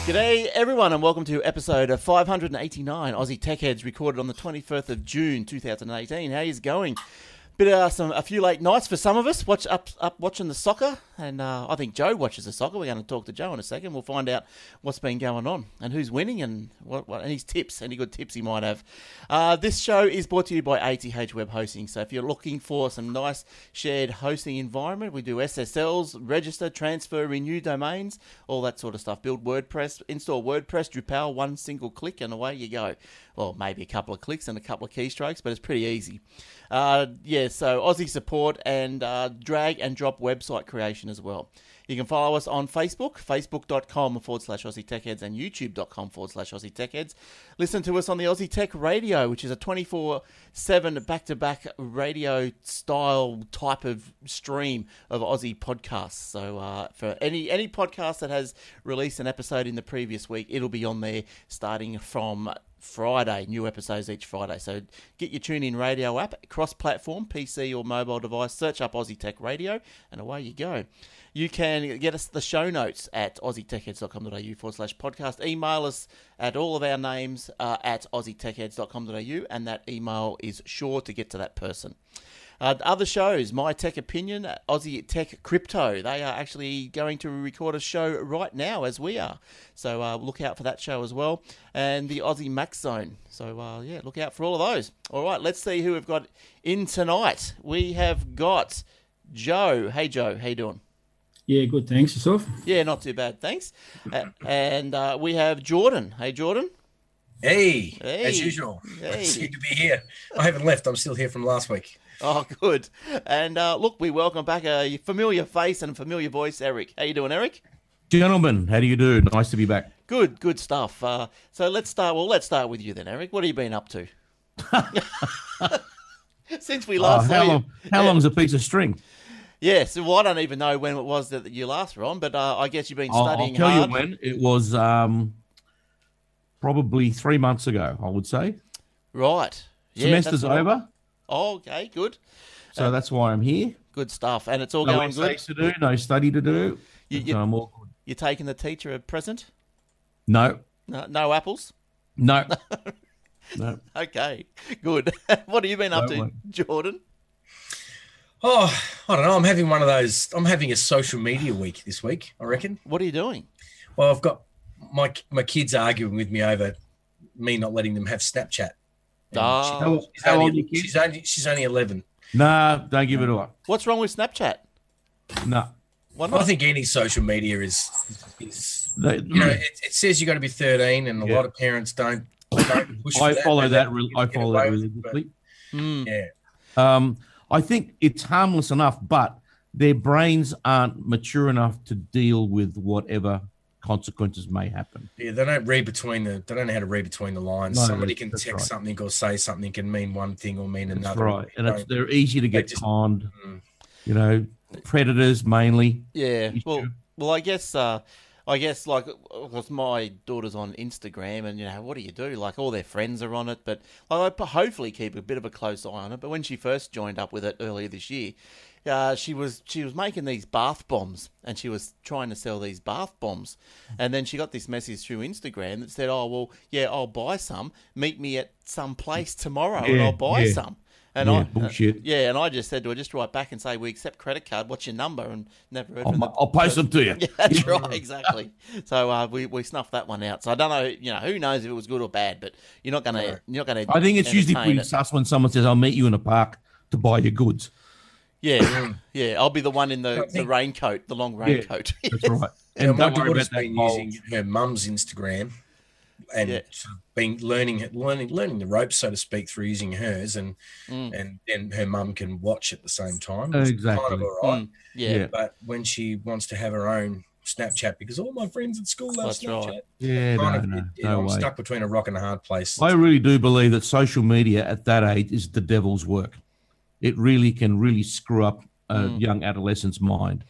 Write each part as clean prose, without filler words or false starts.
G'day everyone and welcome to episode 589 Aussie Tech Heads, recorded on the 21st of June 2018. How is going? A few late nights for some of us watching the soccer, and I think Joe watches the soccer. We're going to talk to Joe in a second. We'll find out what's been going on and who's winning and what and his tips, any good tips he might have. This show is brought to you by ATH Web Hosting. So if you're looking for some nice shared hosting environment, we do SSLs, register, transfer, renew domains, all that sort of stuff. Build WordPress, install WordPress, Drupal, one single click, and away you go. Well, maybe a couple of clicks and a couple of keystrokes, but it's pretty easy. So Aussie support and drag and drop website creation as well. You can follow us on Facebook, facebook.com/Aussie Tech Heads and youtube.com/Aussie Tech Heads. Listen to us on the Aussie Tech Radio, which is a 24/7 back-to-back radio style type of stream of Aussie podcasts. So for any podcast that has released an episode in the previous week, it'll be on there starting from Friday, new episodes each Friday. So get your TuneIn Radio app, cross-platform, PC or mobile device, search up Aussie Tech Radio, and away you go. You can get us the show notes at aussietechheads.com.au/podcast. Email us at all of our names at aussietechheads.com.au, and that email is sure to get to that person. Other shows, My Tech Opinion, Aussie Tech Crypto. They are actually going to record a show right now as we are. So look out for that show as well. And the Aussie Max Zone. So look out for all of those. All right, let's see who we've got in tonight. We have got Joe. Hey, Joe. How you doing? Yeah, good. Thanks. Yourself? Yeah, not too bad. Thanks. And we have Jordan. Hey, Jordan. Hey, as usual. Hey. It's good to be here. I haven't left. I'm still here from last week. Oh, good. And look, we welcome back a familiar face and a familiar voice, Eric. How you doing, Eric? Gentlemen, how do you do? Nice to be back. Good stuff. So let's start with you then, Eric. What have you been up to? Since we last saw you. How long's a piece of string? Yeah, so I don't even know when it was that you last were on, but I guess you've been studying hard. I'll tell you when. It was probably 3 months ago, I would say. Right. Yeah, Semester's over. Oh, okay, good. So that's why I'm here. Good stuff. And it's all going good? No essays to do, no study to do. So I'm all good. You taking the teacher a present? No. No apples? No. No. Okay, good. What have you been up to, Jordan? Oh, I don't know. I'm having one of those. I'm having a social media week this week, I reckon. What are you doing? Well, I've got my kids arguing with me over me not letting them have Snapchat. How old are your kids? She's only 11. Nah, don't give it away. What's wrong with Snapchat? No. Why not? I think any social media is it says you got to be 13, and a lot of parents don't push for I that. follow that religiously. Yeah. I think it's harmless enough, but their brains aren't mature enough to deal with whatever consequences may happen. Yeah, they don't know how to read between the lines. No, somebody can text something or say something can mean one thing or mean another. Right, and they're easy to get conned. Predators mainly. Yeah. Well, I guess like, because my daughter's on Instagram, and what do you do? Like, all their friends are on it, but I hopefully keep a bit of a close eye on it. But when she first joined up with it earlier this year, she was making these bath bombs, and she was trying to sell these bath bombs, and then she got this message through Instagram that said, "Oh, well, yeah, I'll buy some. Meet me at some place tomorrow, and I'll buy some." And bullshit. And I just said to her, just write back and say, "We accept credit card. What's your number?" And never heard from them. I'll post them to you. Yeah, that's right, exactly. So we snuffed that one out. So I don't know, who knows if it was good or bad, but you're not gonna. I think it's usually pretty sus when someone says, "I'll meet you in a park to buy your goods." Yeah, yeah. I'll be the one in the raincoat, the long raincoat. That's right. And my daughter's been using her mum's Instagram and sort of been learning the ropes, so to speak, through using hers, and then her mum can watch at the same time. It's exactly. kind of all right. Yeah. But when she wants to have her own Snapchat, because all my friends at school love Snapchat. Right. Yeah, I'm stuck between a rock and a hard place. I really do believe that social media at that age is the devil's work. It really can screw up a young adolescent's mind.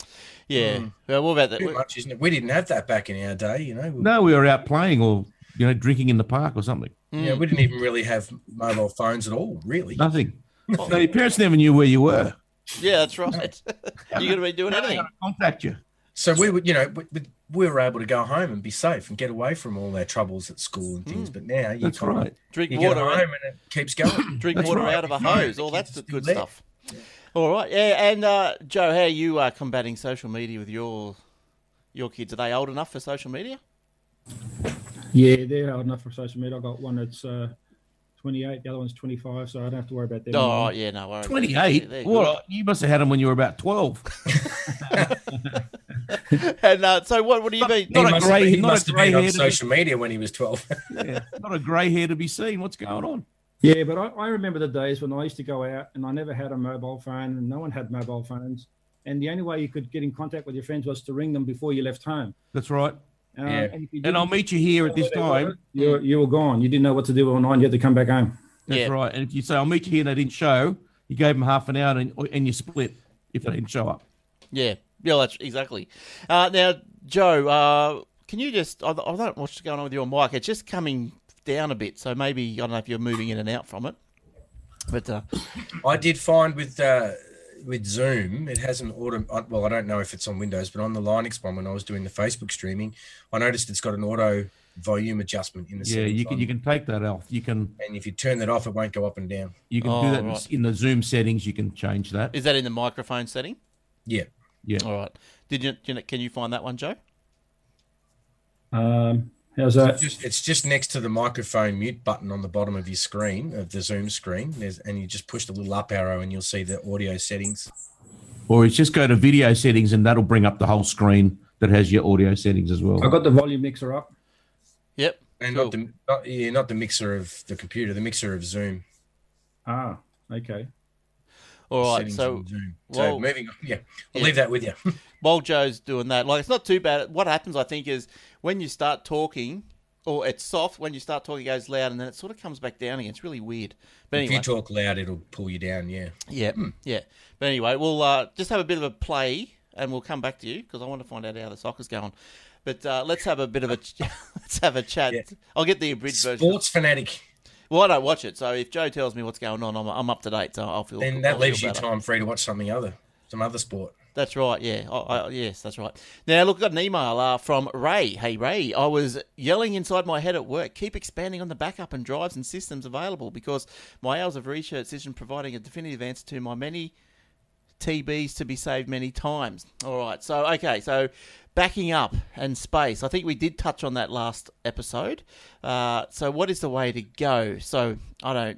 Yeah. Well, what about that? Too much, isn't it? We didn't have that back in our day, No, we were out playing or drinking in the park or something. Yeah, we didn't even really have mobile phones at all, really. Nothing. No, your parents never knew where you were. Yeah, that's right. You're going to be doing anything. Contact you. So we would, we were able to go home and be safe and get away from all our troubles at school and things. But now you can't. Drink you water get home and it keeps going. Drink water out of a hose. All that's the good stuff. Yeah. All right. Yeah. And Joe, how are you combating social media with your kids? Are they old enough for social media? Yeah, they're old enough for social media. I've got one that's 28, the other one's 25, so I don't have to worry about them. Oh, yeah, no worries. 28? Well, you must have had them when you were about 12. And so what do you mean? He must have been on social media when he was 12. Yeah, not a grey hair to be seen. What's going on? Yeah, but I remember the days when I used to go out and I never had a mobile phone and no one had mobile phones. And the only way you could get in contact with your friends was to ring them before you left home. That's right. And I'll meet you here at this time. You were gone. You didn't know what to do all night. You had to come back home. That's right. And if you say, I'll meet you here and they didn't show, you gave them half an hour and you split if they didn't show up. Yeah. Yeah, that's exactly. Now, Joe, can you just, I don't know what's going on with your mic. It's just coming down a bit. So maybe, I don't know if you're moving in and out from it. But I did find with Zoom, it has an auto. Well, I don't know if it's on Windows, but on the Linux one, when I was doing the Facebook streaming, I noticed it's got an auto volume adjustment in the settings. Yeah, you can take that off. You can, and if you turn that off, it won't go up and down. You can do that in the Zoom settings. You can change that. Is that in the microphone setting? Yeah. Yeah. All right. Can you find that one, Joe? How's that? It's just next to the microphone mute button on the bottom of your screen, of the Zoom screen. And you just push the little up arrow and you'll see the audio settings. Or it's just go to video settings and that'll bring up the whole screen that has your audio settings as well. I've got the volume mixer up. Yep. And cool. not the mixer of the computer, the mixer of Zoom. Ah, okay. All right, so moving on. Yeah, I'll leave that with you. While Joe's doing that, it's not too bad. What happens, I think, is when you start talking, or it's soft, when you start talking, it goes loud, and then it sort of comes back down again. It's really weird. But anyway, if you talk loud, it'll pull you down, yeah. Yeah, yeah. But anyway, we'll just have a bit of a play, and we'll come back to you, because I want to find out how the soccer's going. But let's have a bit of a let's have a chat. Yeah. I'll get the abridged version. Sports fanatic. Well, I don't watch it, so if Joe tells me what's going on, I'm up to date. So I'll feel. Then that leaves you time free to watch some other sport. That's right. Yeah. Yes, that's right. Now, look, I got an email from Ray. Hey, Ray, I was yelling inside my head at work. Keep expanding on the backup and drives and systems available because my hours of research isn't providing a definitive answer to my many TBs to be saved many times. All right. So, okay. So, backing up and space. I think we did touch on that last episode. So, what is the way to go? So, I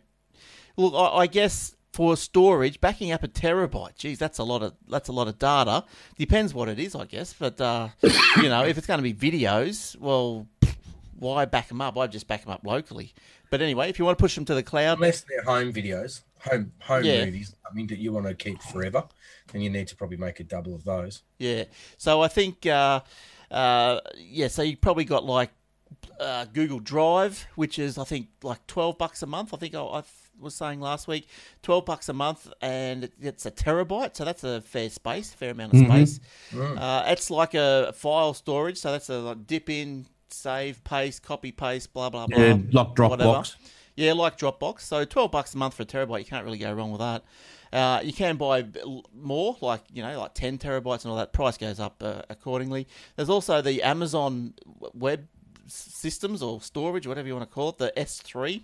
guess for storage, backing up a terabyte. Geez, that's a lot of data. Depends what it is, I guess. But if it's going to be videos, well, why back them up? I just back them up locally. But anyway, if you want to push them to the cloud, unless they're home videos, home movies, that you want to keep forever, then you need to probably make a double of those. Yeah. So I think, so you probably got like Google Drive, which is I think like $12 a month. I think I was saying last week, $12 a month, and it's a terabyte, so that's a fair amount of space. It's like a file storage, so that's a dip in, save, paste, copy, paste, blah blah blah. Yeah, like Dropbox. Yeah, like Dropbox. So $12 a month for a terabyte, you can't really go wrong with that. You can buy more, like 10 terabytes and all that. Price goes up accordingly. There's also the Amazon Web Systems or storage, whatever you want to call it, the S3.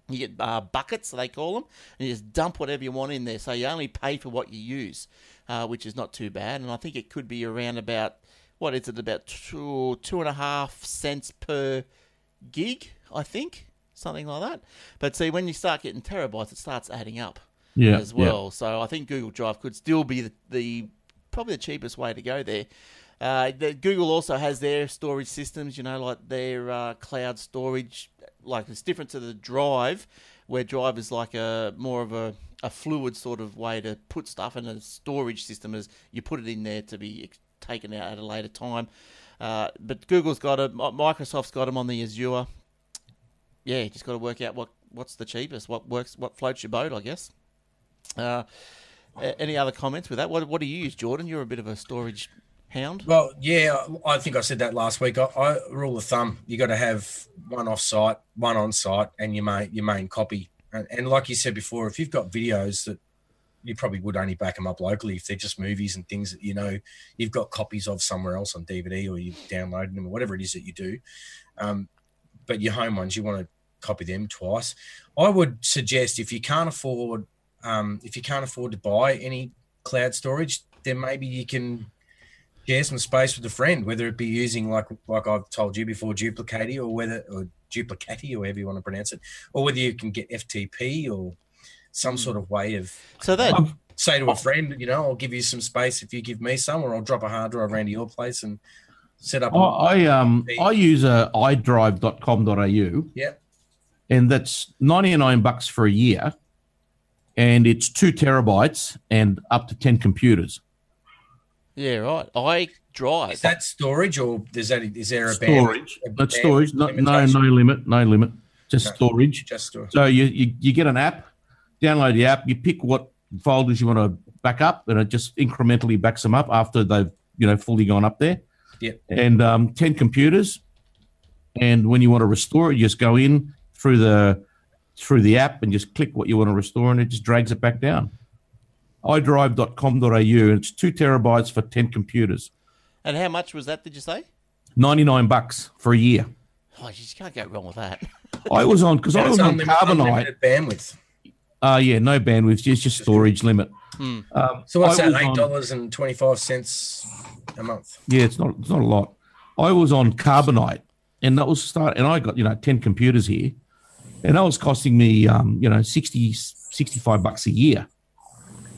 You get buckets, they call them, and you just dump whatever you want in there. So you only pay for what you use, which is not too bad. And I think it could be around about, what is it, about 2.5 cents per gig, I think, something like that. But see, when you start getting terabytes, it starts adding up as well. Yeah. So I think Google Drive could still be probably the cheapest way to go there. Google also has their storage systems, like their cloud storage. Like it's different to the Drive, where Drive is like more of a fluid sort of way to put stuff, and a storage system is you put it in there to be taken out at a later time. But Google's got it, Microsoft's got them on the Azure. Yeah, you just got to work out what's the cheapest, what works, what floats your boat, I guess. Any other comments with that? What do you use, Jordan? You're a bit of a storage hound. Well, yeah, I think I said that last week. I rule of thumb, you got to have one off-site, one on-site, and your main copy. And like you said before, if you've got videos that you probably would only back them up locally if they're just movies and things that you've got copies of somewhere else on DVD, or you've downloaded them, or whatever it is that you do. But your home ones, you want to copy them twice. I would suggest if you can't afford to buy any cloud storage, then maybe you can share some space with a friend, whether it be using like I've told you before, Duplicati, or Duplicati, or however you want to pronounce it, or whether you can get FTP or some sort of way of say to a friend, I'll give you some space if you give me some, or I'll drop a hard drive around to your place and set up. I use iDrive.com.au. Yeah. And that's $99 for a year, and it's 2 terabytes and up to 10 computers. Yeah, right. iDrive. Is that storage, or is there a storage? That's storage. No limit. Just storage. Just storage. So you get an app, download the app, you pick what folders you want to back up, and it just incrementally backs them up after they've fully gone up there. Yeah. And 10 computers, and when you want to restore it, you just go in through the app and just click what you want to restore, and it just drags it back down. iDrive.com.au, and it's 2 terabytes for 10 computers. And how much was that, did you say? $99 for a year. Oh, you just can't go wrong with that. I was on Carbonite. Bandwidth. Yeah, no bandwidth, it's just storage limit. So what's that? $8.25 a month. Yeah, it's not a lot. I was on Carbonite, and that was and I got 10 computers here, and that was costing me $65 a year.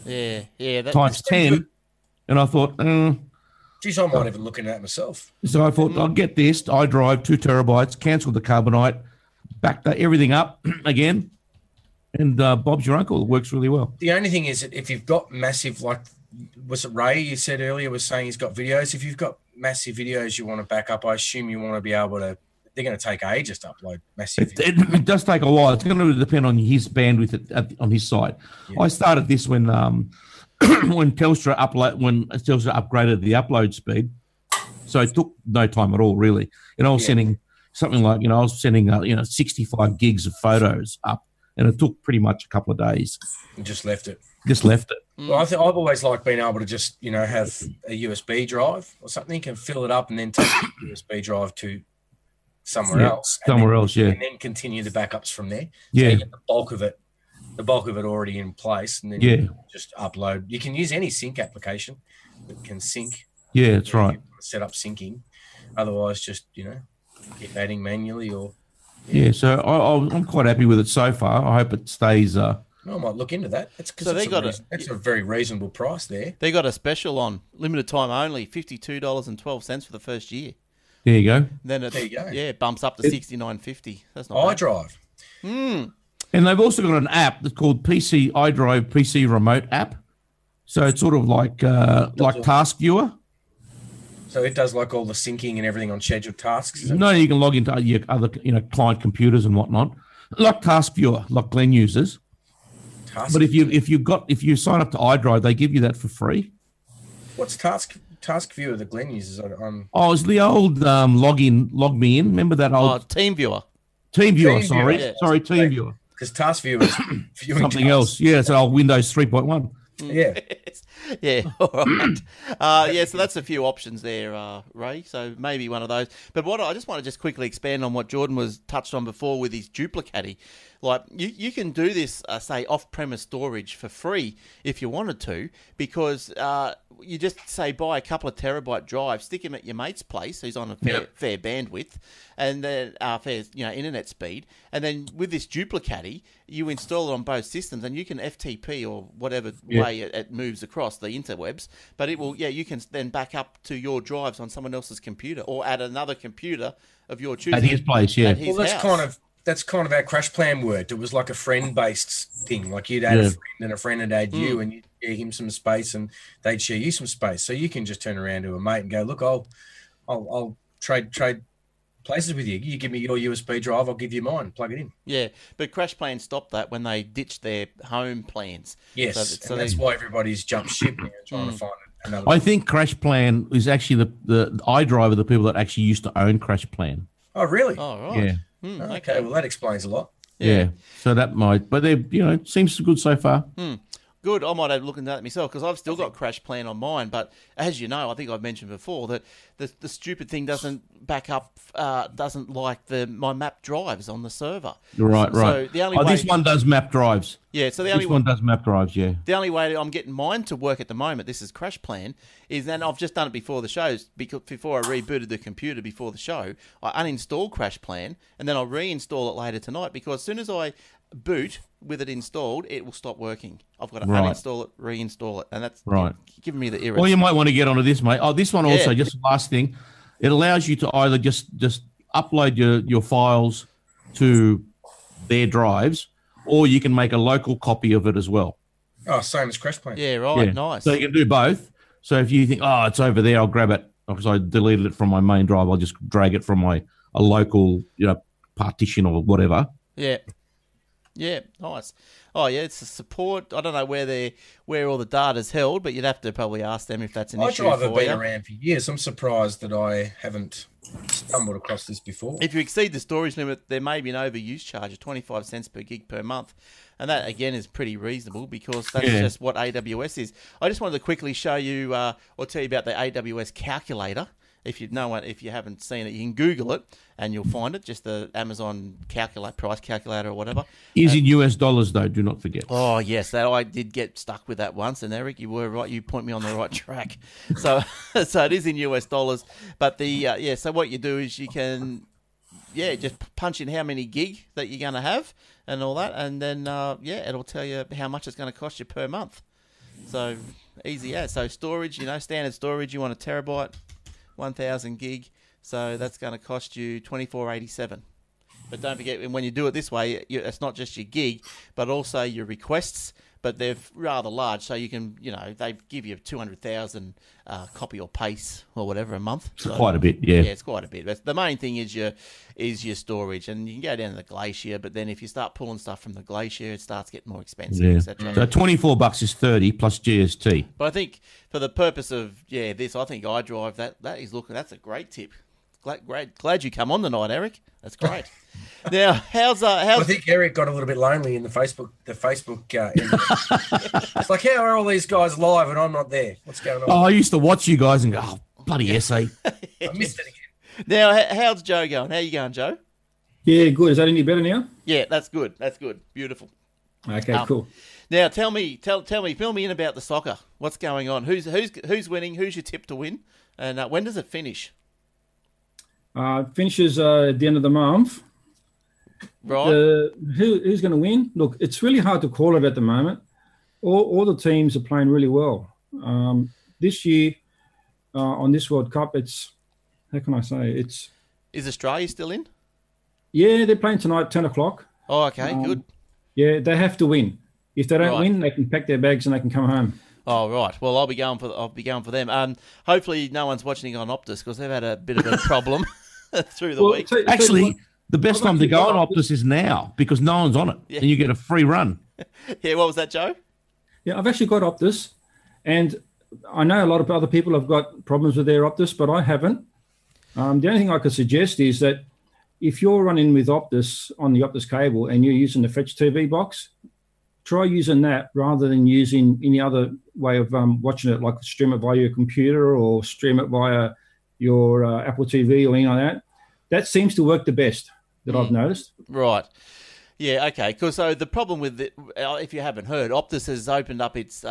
Yeah. Times 10, and I thought, geez, I might even look at that myself. So I thought, I'll get this. iDrive, 2 terabytes, cancel the Carbonite, back everything up again, and Bob's your uncle. It works really well. The only thing is that if you've got massive, like, was it Ray you said earlier was saying he's got videos? If you've got massive videos you want to back up, I assume you want to be able to, they're going to take ages to upload massive videos. It does take a while. It's going to depend on his bandwidth on his side. Yeah. I started this when Telstra upgraded the upload speed, so it took no time at all, really. And I was sending something like 65 gigs of photos up, and it took pretty much a couple of days. And just left it. Well, I think I've always liked being able to just have a USB drive or something, you can fill it up and then take the USB drive to somewhere else, and then continue the backups from there. So you get the bulk of it already in place, and then you just upload. You can use any sync application that can sync. Yeah, that's right. Set up syncing. Otherwise, just keep adding manually or. Yeah, so I'm quite happy with it so far. I hope it stays. I might look into that. That's a very reasonable price there. They got a special on limited time only, $52.12 for the first year. There you go. Then it bumps up to $69.50. That's not bad. iDrive. Mm. And they've also got an app that's called iDrive PC Remote app. So it's sort of like Task Viewer. So it does like all the syncing and everything on scheduled tasks. No, you can log into your other client computers and whatnot, like Task Viewer, like Glenn uses. But if you sign up to iDrive, they give you that for free. What's Task Viewer that Glenn uses? It's the old log me in. Remember that old Team Viewer? Team Viewer. Team Viewer. Because Task Viewer is viewing something else. Yeah, it's an old Windows 3.1. Yeah. Yeah, all right. So that's a few options there, Ray. So maybe one of those. But what I just want to quickly expand on what Jordan was touched on before with his Duplicati. Like you can do this, say, off-premise storage for free if you wanted to, because you just say buy a couple of terabyte drives, stick him at your mate's place who's on a fair bandwidth, and then fair internet speed, and then with this Duplicati, you install it on both systems, and you can FTP or whatever way it moves across the interwebs, but it will you can then back up to your drives on someone else's computer or at another computer of your choosing at his place. Yeah, that's kind of how Crash Plan worked. It was like a friend-based thing. Like you'd add a friend and a friend would add you, and you'd share him some space, and they'd share you some space. So you can just turn around to a mate and go, "Look, I'll trade places with you. You give me your USB drive, I'll give you mine. Plug it in." Yeah, but Crash Plan stopped that when they ditched their home plans. Yes, so that's why everybody's jumped ship now, trying to find another. I think Crash Plan is actually the iDrive are the people that actually used to own Crash Plan. Oh, really? Oh, right. Yeah. Okay, well, that explains a lot. Yeah. So that might, but they, it seems good so far. Good. I might have looked into that myself because I've still got Crash Plan on mine. But as you know, I think I've mentioned before that the stupid thing doesn't back up, doesn't like my map drives on the server. Right. So the only way, this one does map drives. Yeah. So this one does map drives. Yeah. The only way I'm getting mine to work at the moment, this is Crash Plan, is then I've just done it before the shows because before I rebooted the computer before the show, I uninstalled Crash Plan and then I'll reinstall it later tonight because as soon as I boot with it installed, it will stop working. I've got to uninstall it, reinstall it, and that's giving me the errors. Well, you might want to get onto this, mate. Oh, this one also, just last thing, it allows you to either just upload your files to their drives, or you can make a local copy of it as well. Oh, same as Crash Plan. Yeah, right, nice. So you can do both. So if you think, it's over there, I'll grab it because I deleted it from my main drive. I'll just drag it from a local, partition or whatever. Yeah. Yeah, nice. Oh, yeah, it's a support. I don't know where all the data's held, but you'd have to probably ask them if that's an issue for you. My drive have been around for years. I'm surprised that I haven't stumbled across this before. If you exceed the storage limit, there may be an overuse charge of 25 cents per gig per month. And that, again, is pretty reasonable because that's just what AWS is. I just wanted to quickly show you or tell you about the AWS calculator. If you haven't seen it, you can Google it and you'll find it. Just the Amazon price calculator or whatever. Is in US dollars though. Do not forget. Oh yes, that I did get stuck with that once. And Eric, you were right. You point me on the right track. So it is in US dollars. But so what you do is you can just punch in how many gig that you're going to have and all that, and then it'll tell you how much it's going to cost you per month. So easy as. So storage, standard storage, you want a terabyte. 1,000 gig, so that's going to cost you $24.87. But don't forget, when you do it this way, it's not just your gig, but also your requests. But they're rather large, so you can, they give you 200,000 copy or paste or whatever a month. It's quite a bit, yeah. Yeah, it's quite a bit. But the main thing is your storage, and you can go down to the Glacier. But then if you start pulling stuff from the Glacier, it starts getting more expensive, etc. So $24 is 30 plus GST. But I think for the purpose of this, I think iDrive that's a great tip. Glad you come on tonight, Eric. That's great. Now, how's I think Eric got a little bit lonely in the Facebook. It's like, how are all these guys live and I'm not there? What's going on? Oh, I used to watch you guys and go, bloody essay. I missed it again. Now, how's Joe going? How you going, Joe? Yeah, good. Is that any better now? Yeah, that's good. That's good. Beautiful. Okay, cool. Now, tell me, fill me in about the soccer. What's going on? Who's winning? Who's your tip to win? And when does it finish? Finishes at the end of the month. Right. Who's going to win? Look, it's really hard to call it at the moment. All the teams are playing really well. This year, on this World Cup, it's, how can I say? Is Australia still in? Yeah, they're playing tonight, 10 o'clock. Oh, okay, good. Yeah, they have to win. If they don't win, they can pack their bags and they can come home. Oh, right. Well, I'll be going for them. Hopefully, no one's watching on Optus because they've had a bit of a problem through the week. Actually, the best time to go on Optus is now because no one's on it, and you get a free run. Yeah, what was that, Joe? Yeah, I've actually got Optus, and I know a lot of other people have got problems with their Optus, but I haven't. The only thing I could suggest is that if you're running with Optus on the Optus cable and you're using the Fetch TV box, try using that rather than using any other way of watching it, like stream it via your computer or stream it via your Apple TV or anything like that. That seems to work the best that I've noticed. Right. Yeah, okay. Because so the problem with it, if you haven't heard, Optus has opened up its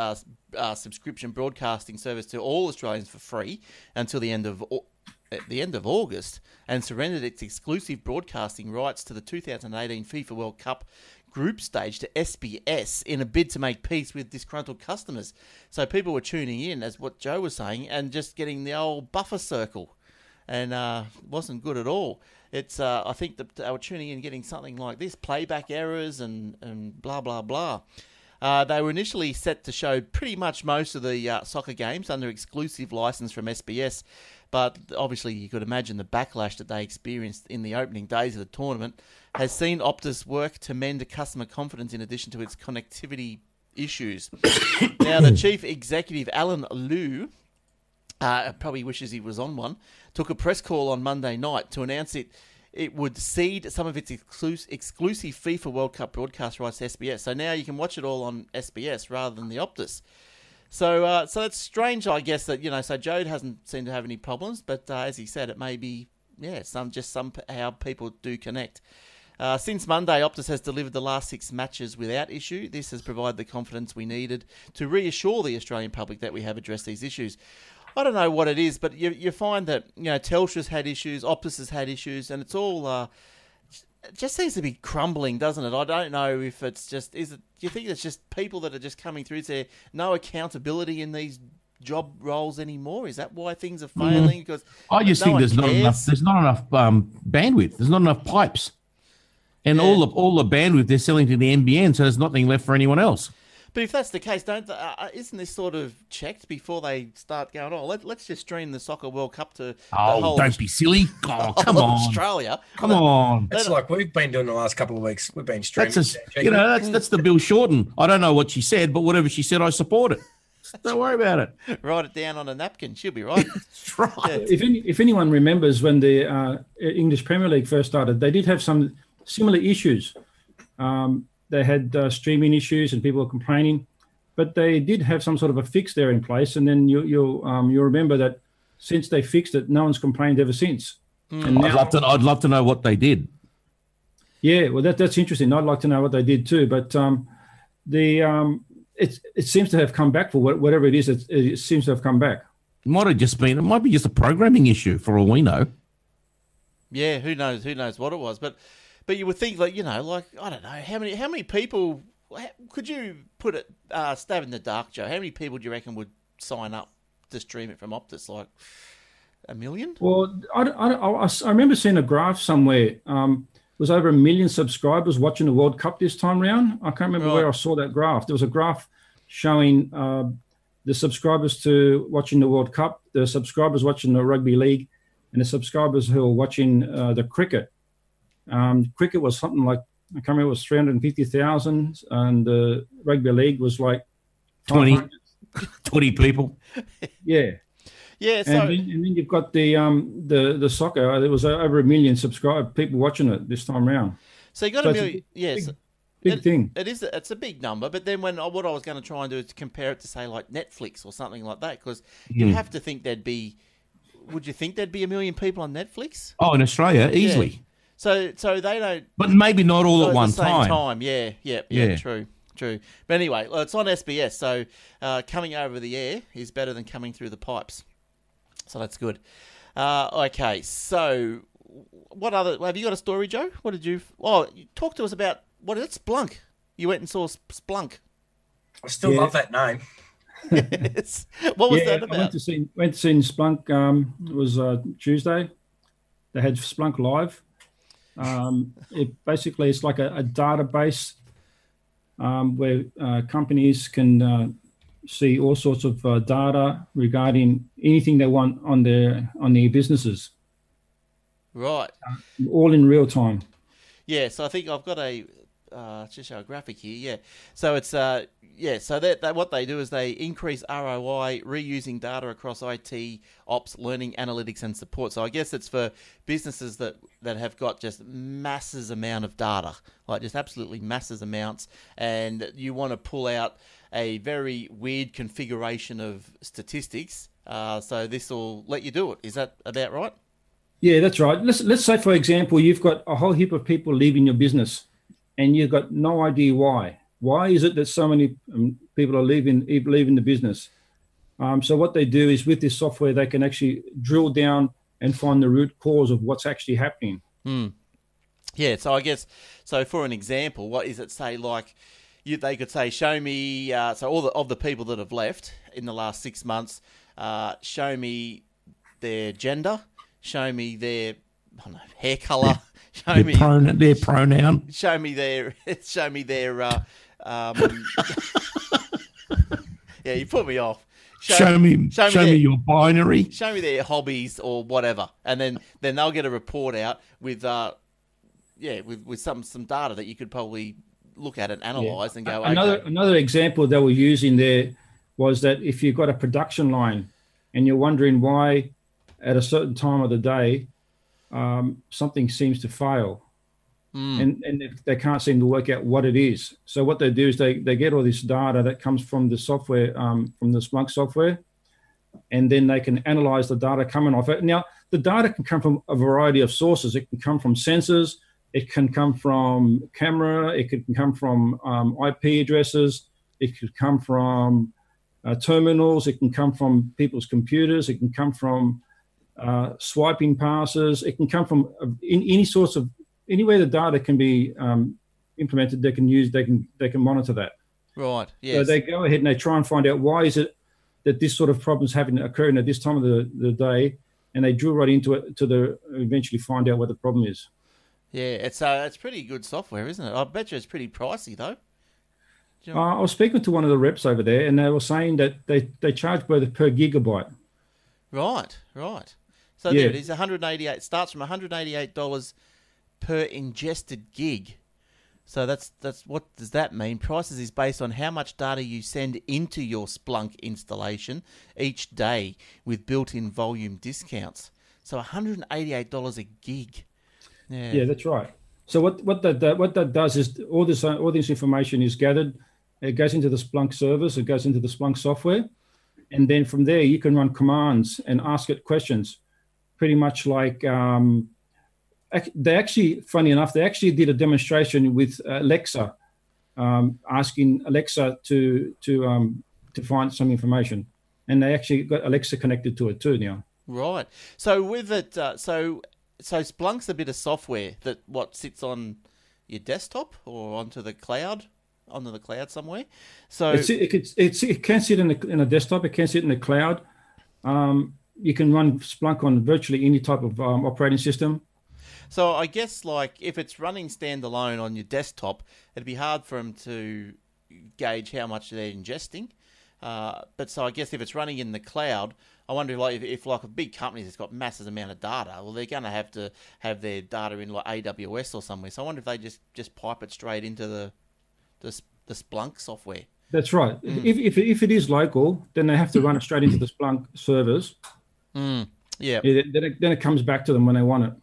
subscription broadcasting service to all Australians for free until the end of August, and surrendered its exclusive broadcasting rights to the 2018 FIFA World Cup group stage to SBS in a bid to make peace with disgruntled customers. So people were tuning in, as what Joe was saying, and just getting the old buffer circle, and wasn't good at all. It's I think that they were tuning in and getting something like this, playback errors and blah, blah, blah. They were initially set to show pretty much most of the soccer games under exclusive license from SBS, but obviously you could imagine the backlash that they experienced in the opening days of the tournament has seen Optus work to mend customer confidence in addition to its connectivity issues. Now, the chief executive, Alan Liu, probably wishes he was on one, took a press call on Monday night to announce it it would cede some of its exclusive FIFA World Cup broadcast rights to SBS. So now you can watch it all on SBS rather than the Optus. So it's strange, I guess, that, so Joe hasn't seemed to have any problems, but as he said, it may be, somehow people do connect. Since Monday, Optus has delivered the last 6 matches without issue. This has provided the confidence we needed to reassure the Australian public that we have addressed these issues. I don't know what it is, but you find that, Telstra's had issues, Optus has had issues, and it's all... it just seems to be crumbling, doesn't it? I don't know if it's just... Do you think it's just people that are just coming through? Is there no accountability in these job roles anymore? Is that why things are failing? Because I just think there's not enough bandwidth. There's not enough pipes. And all the bandwidth they're selling to the NBN, so there's nothing left for anyone else. But if that's the case, isn't this sort of checked before they start going, let's just stream the Soccer World Cup to the whole... don't be silly. Oh, come on. Australia. Come on. It's like we've been doing the last couple of weeks. We've been streaming. That's the Bill Shorten. I don't know what she said, but whatever she said, I support it. Don't worry about it. Write it down on a napkin. She'll be right. That's right. Yeah. If anyone remembers when the English Premier League first started, they did have some similar issues. They had streaming issues and people were complaining, but they did have some sort of a fix there in place. And then you'll remember that since they fixed it, no one's complained ever since. And now, I'd love to know what they did. Yeah, well, that's interesting. I'd like to know what they did too. But it seems to have come back for whatever it is. It seems to have come back. It might be just a programming issue for all we know. Yeah, who knows? Who knows what it was? But you would think, I don't know, how many people could you put it, stab in the dark, Joe? How many people do you reckon would sign up to stream it from Optus? Like 1 million? Well, I remember seeing a graph somewhere. It was over 1 million subscribers watching the World Cup this time round. I can't remember where I saw that graph. There was a graph showing the subscribers to watching the World Cup, the subscribers watching the rugby league, and the subscribers who were watching the cricket. Cricket was something like, I can't remember, it was 350,000, and the rugby league was like 20 people. Yeah. Yeah. So, and then you've got the soccer. There was over 1 million people watching it this time round. So you got 1 million. Yes. Big thing. It's a big number, but then what I was going to try and do is compare it to, say, like Netflix or something like that, because you have to think would you think there'd be 1 million people on Netflix? Oh, in Australia, easily. Yeah. So they don't... But maybe not all at one time. Yeah, true. But anyway, it's on SBS, so coming over the air is better than coming through the pipes. So that's good. Okay, so what other... Have you got a story, Joe? What did you... Oh, talk to us about... What is it? Splunk. You went and saw Splunk. I still love that name. Yes. What was that about? I went to see Splunk. It was Tuesday. They had Splunk Live. It's like a database where companies can see all sorts of data regarding anything they want on their businesses. Right. All in real time. Yeah, so I think I've got just show a graphic here. Yeah, so it's so that what they do is they increase ROI reusing data across IT, ops, learning, analytics, and support. So I guess it's for businesses that have got just masses amount of data, like just absolutely masses amounts, and you want to pull out a very weird configuration of statistics. So this will let you do it. Is that about right? Yeah, that's right. Let's say, for example, you've got a whole heap of people leaving your business, and you've got no idea why. Why is it that so many people are leaving the business? So what they do is, with this software, they can actually drill down and find the root cause of what's actually happening. Yeah, so I guess, so for an example, what is it, say, like, they could say, show me, so all of the people that have left in the last 6 months, show me their gender, show me their, I don't know, hair colour, their pronoun, show me their yeah, you put me off. Show me your binary. Show me their hobbies or whatever, and then they'll get a report out with with some data that you could probably look at and analyze and go. Another example they were using there was that if you've got a production line and you're wondering why at a certain time of the day something seems to fail, and they can't seem to work out what it is. So what they do is they get all this data that comes from the software, from the Splunk software, and then they can analyze the data coming off it. Now, the data can come from a variety of sources. It can come from sensors. It can come from camera. It can come from IP addresses. It could come from terminals. It can come from people's computers. It can come from swiping passes. It can come from any sorts of anywhere the data can be implemented. They can monitor that. Right. Yes. So they go ahead and they try and find out why is it that this sort of problems occurring at this time of the day, and they drill right into it to eventually find out what the problem is. Yeah, it's pretty good software, isn't it? I bet you it's pretty pricey though. I was speaking to one of the reps over there, and they were saying that they charge per gigabyte. Right. So there it is, 188. Starts from $188 per ingested gig. So that's what does that mean? Prices is based on how much data you send into your Splunk installation each day with built-in volume discounts. So $188 a gig. Yeah, that's right. So what that does is all this information is gathered. It goes into the Splunk servers. It goes into the Splunk software, and then from there you can run commands and ask it questions. Pretty much like they actually, funny enough, they actually did a demonstration with Alexa, asking Alexa to find some information, and they actually got Alexa connected to it too now. Right. So with it, so Splunk's a bit of software that sits on your desktop or onto the cloud somewhere. So it can sit in a desktop. It can sit in the cloud. You can run Splunk on virtually any type of operating system. So I guess like if it's running standalone on your desktop, it'd be hard for them to gauge how much they're ingesting. But so I guess if it's running in the cloud, I wonder if like a big company that's got massive amount of data, well, they're going to have their data in like AWS or somewhere. So I wonder if they just pipe it straight into the Splunk software. That's right. If it is local, then they have to run it straight into the Splunk servers. Yeah. Then it comes back to them when they want it.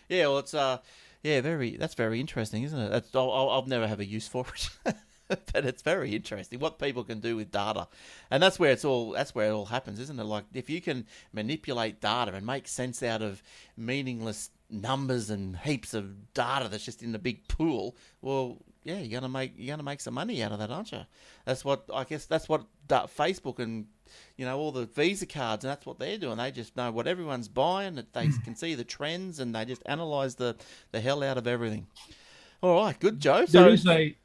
Yeah. Well, it's that's very interesting, isn't it? I'll never have a use for it. But it's very interesting what people can do with data, and that's where it all happens, isn't it? Like if you can manipulate data and make sense out of meaningless numbers and heaps of data that's just in the big pool, well, yeah, you're gonna make some money out of that, aren't you? That's what Facebook and all the Visa cards, and that's what they're doing. They just know what everyone's buying. That they can see the trends, and they just analyze the hell out of everything. All right, good, Joe. There is a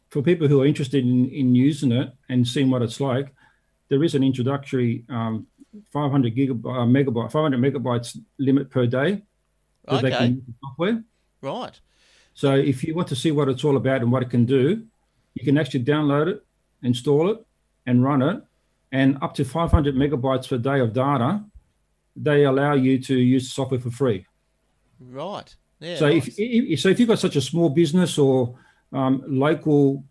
for people who are interested in using it and seeing what it's like, there is an introductory 500 megabytes limit per day that they can use the software. Right. So if you want to see what it's all about and what it can do, you can actually download it, install it, and run it. And up to 500 megabytes per day of data, they allow you to use the software for free. Right. Yeah, so nice. if you've got such a small business or local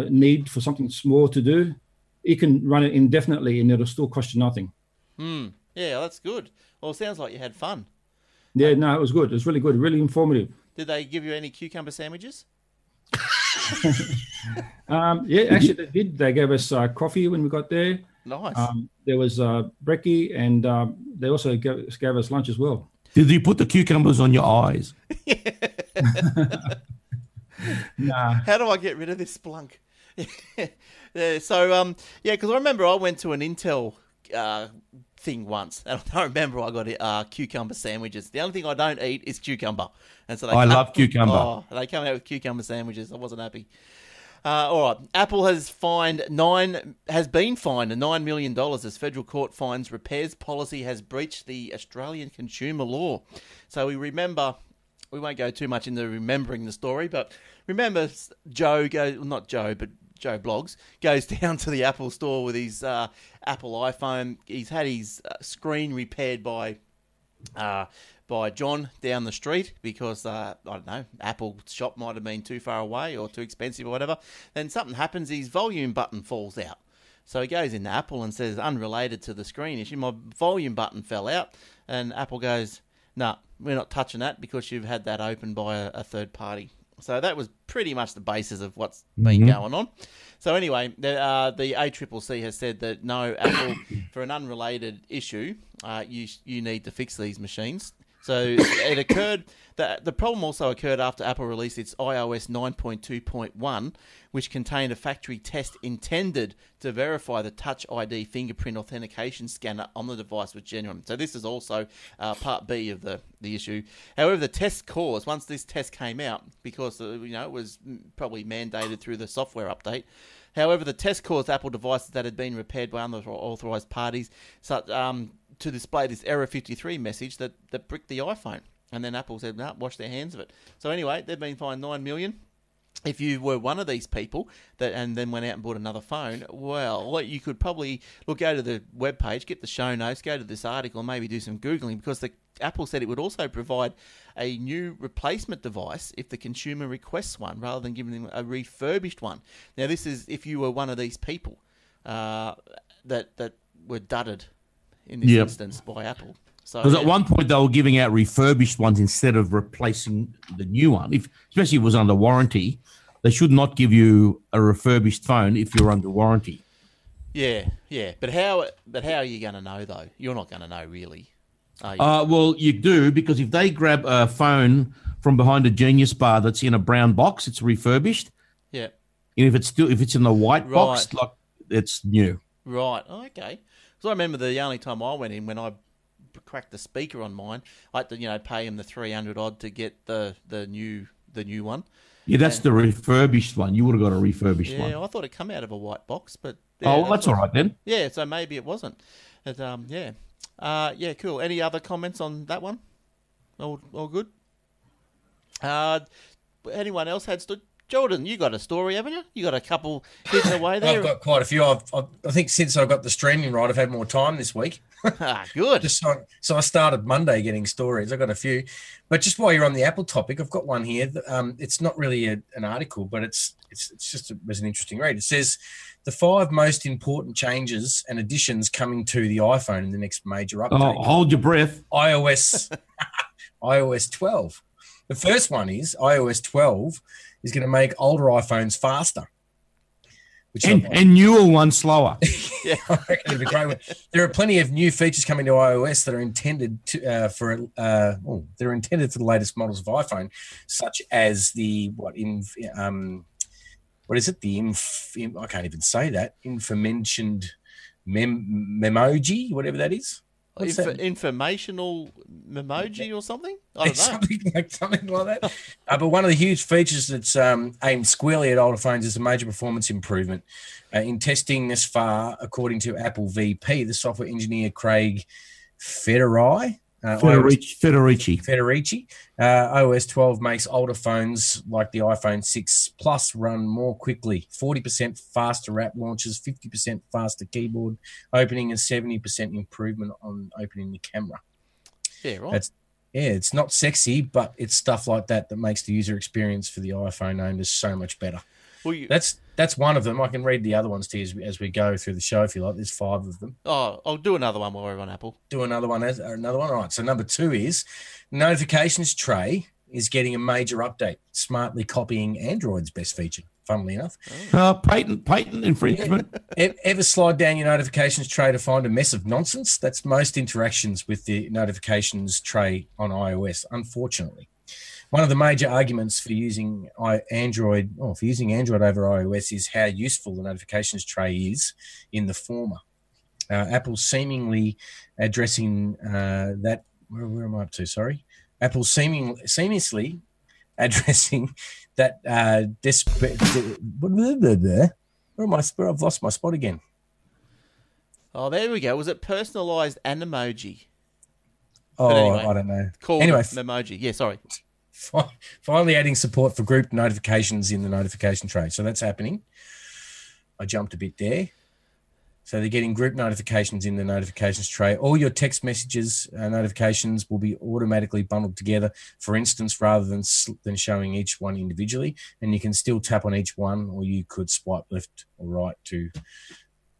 need for something small to do, you can run it indefinitely and it'll still cost you nothing. Yeah, that's good. Well, it sounds like you had fun. Yeah, no, it was good. It was really good, really informative. Did they give you any cucumber sandwiches? Yeah, actually they did. They gave us coffee when we got there. Nice. There was brekkie, and they also gave us lunch as well. Did you put the cucumbers on your eyes? Nah. How do I get rid of this Splunk? Yeah, so, because I remember I went to an Intel thing once, and I remember I got cucumber sandwiches. The only thing I don't eat is cucumber. And so I love cucumber. Oh, they come out with cucumber sandwiches. I wasn't happy. All right. Apple has been fined $9 million as federal court finds repairs policy has breached the Australian consumer law. So we won't go too much into remembering the story, but remember Joe Blogs goes down to the Apple store with his Apple iPhone. He's had his screen repaired by John down the street because, I don't know, Apple shop might have been too far away or too expensive or whatever. Then something happens, his volume button falls out. So he goes into Apple and says, unrelated to the screen issue, my volume button fell out. And Apple goes, no, we're not touching that because you've had that open by a third party. So that was pretty much the basis of what's been going on. So anyway, the ACCC has said that no, Apple, for an unrelated issue, you need to fix these machines. So it occurred that the problem also occurred after Apple released its iOS 9.2.1, which contained a factory test intended to verify the Touch ID fingerprint authentication scanner on the device was genuine. So this is also part B of the issue. However, the test caused, once this test came out, because it was probably mandated through the software update. However, the test caused Apple devices that had been repaired by unauthorized parties to display this error 53 message that bricked the iPhone. And then Apple said, no, wash their hands of it. So anyway, they've been fined $9 million. If you were one of these people and then went out and bought another phone, well, you could probably go to the webpage, get the show notes, go to this article, and maybe do some Googling, because Apple said it would also provide a new replacement device if the consumer requests one, rather than giving them a refurbished one. Now, this is if you were one of these people that were dudded in this instance by Apple. Because at one point they were giving out refurbished ones instead of replacing the new one. Especially if it was under warranty, they should not give you a refurbished phone if you're under warranty. Yeah. But how are you going to know, though? You're not going to know, really, are you? Well, you do, because if they grab a phone from behind a Genius Bar that's in a brown box, it's refurbished. Yeah. And if it's in the white box, it's new. Right. Okay. So I remember the only time I went in, when I cracked the speaker on mine, I had to pay him the 300 odd to get the new one. Yeah, that's the refurbished one. You would have got a refurbished one. Yeah, I thought it come out of a white box, but that's all right then. Yeah, so maybe it wasn't. But, cool. Any other comments on that one? All good. Anyone else had Jordan, you got a story, haven't you? You got a couple hidden away there. I've got quite a few. I think since I got the streaming right, I've had more time this week. Good. So I started Monday getting stories. I got a few, but just while you're on the Apple topic, I've got one here. It's not really an article, but it's just it was an interesting read. It says the 5 most important changes and additions coming to the iPhone in the next major update. Oh, hold your breath. iOS 12. The first one is iOS 12 is going to make older iPhones faster. And newer ones slower. Yeah, I reckon it'd be a great one. There are plenty of new features coming to iOS that are intended for the latest models of iPhone, such as I can't even say that. Mentioned memoji, whatever that is. Informational memoji or something? I don't know. Something like that. But one of the huge features that's aimed squarely at older phones is a major performance improvement. In testing this far, according to Apple VP, the software engineer Craig Federici, iOS 12 makes older phones like the iPhone 6 Plus run more quickly, 40% faster app launches, 50% faster keyboard opening, and 70% improvement on opening the camera. Yeah, right. It's not sexy, but it's stuff like that makes the user experience for the iPhone owners so much better. Well, that's one of them. I can read the other ones to you as we go through the show if you like. There's 5 of them. Oh, I'll do another one while we're on Apple. Do another one. All right. So number 2 is notifications tray is getting a major update, smartly copying Android's best feature, funnily enough. Patent infringement. Ever slide down your notifications tray to find a mess of nonsense? That's most interactions with the notifications tray on iOS, unfortunately. One of the major arguments for using Android over iOS is how useful the notifications tray is in the former. Apple seemingly addressing that. Where am I up to? Sorry. Apple seamlessly addressing that. Where I've lost my spot again. Oh, there we go. Was it personalized emoji? Oh, anyway, I don't know. Memoji. Yeah, sorry. Finally adding support for group notifications in the notification tray. So that's happening. I jumped a bit there. So they're getting group notifications in the notifications tray. All your text messages notifications will be automatically bundled together, for instance, rather than showing each one individually. And you can still tap on each one, or you could swipe left or right to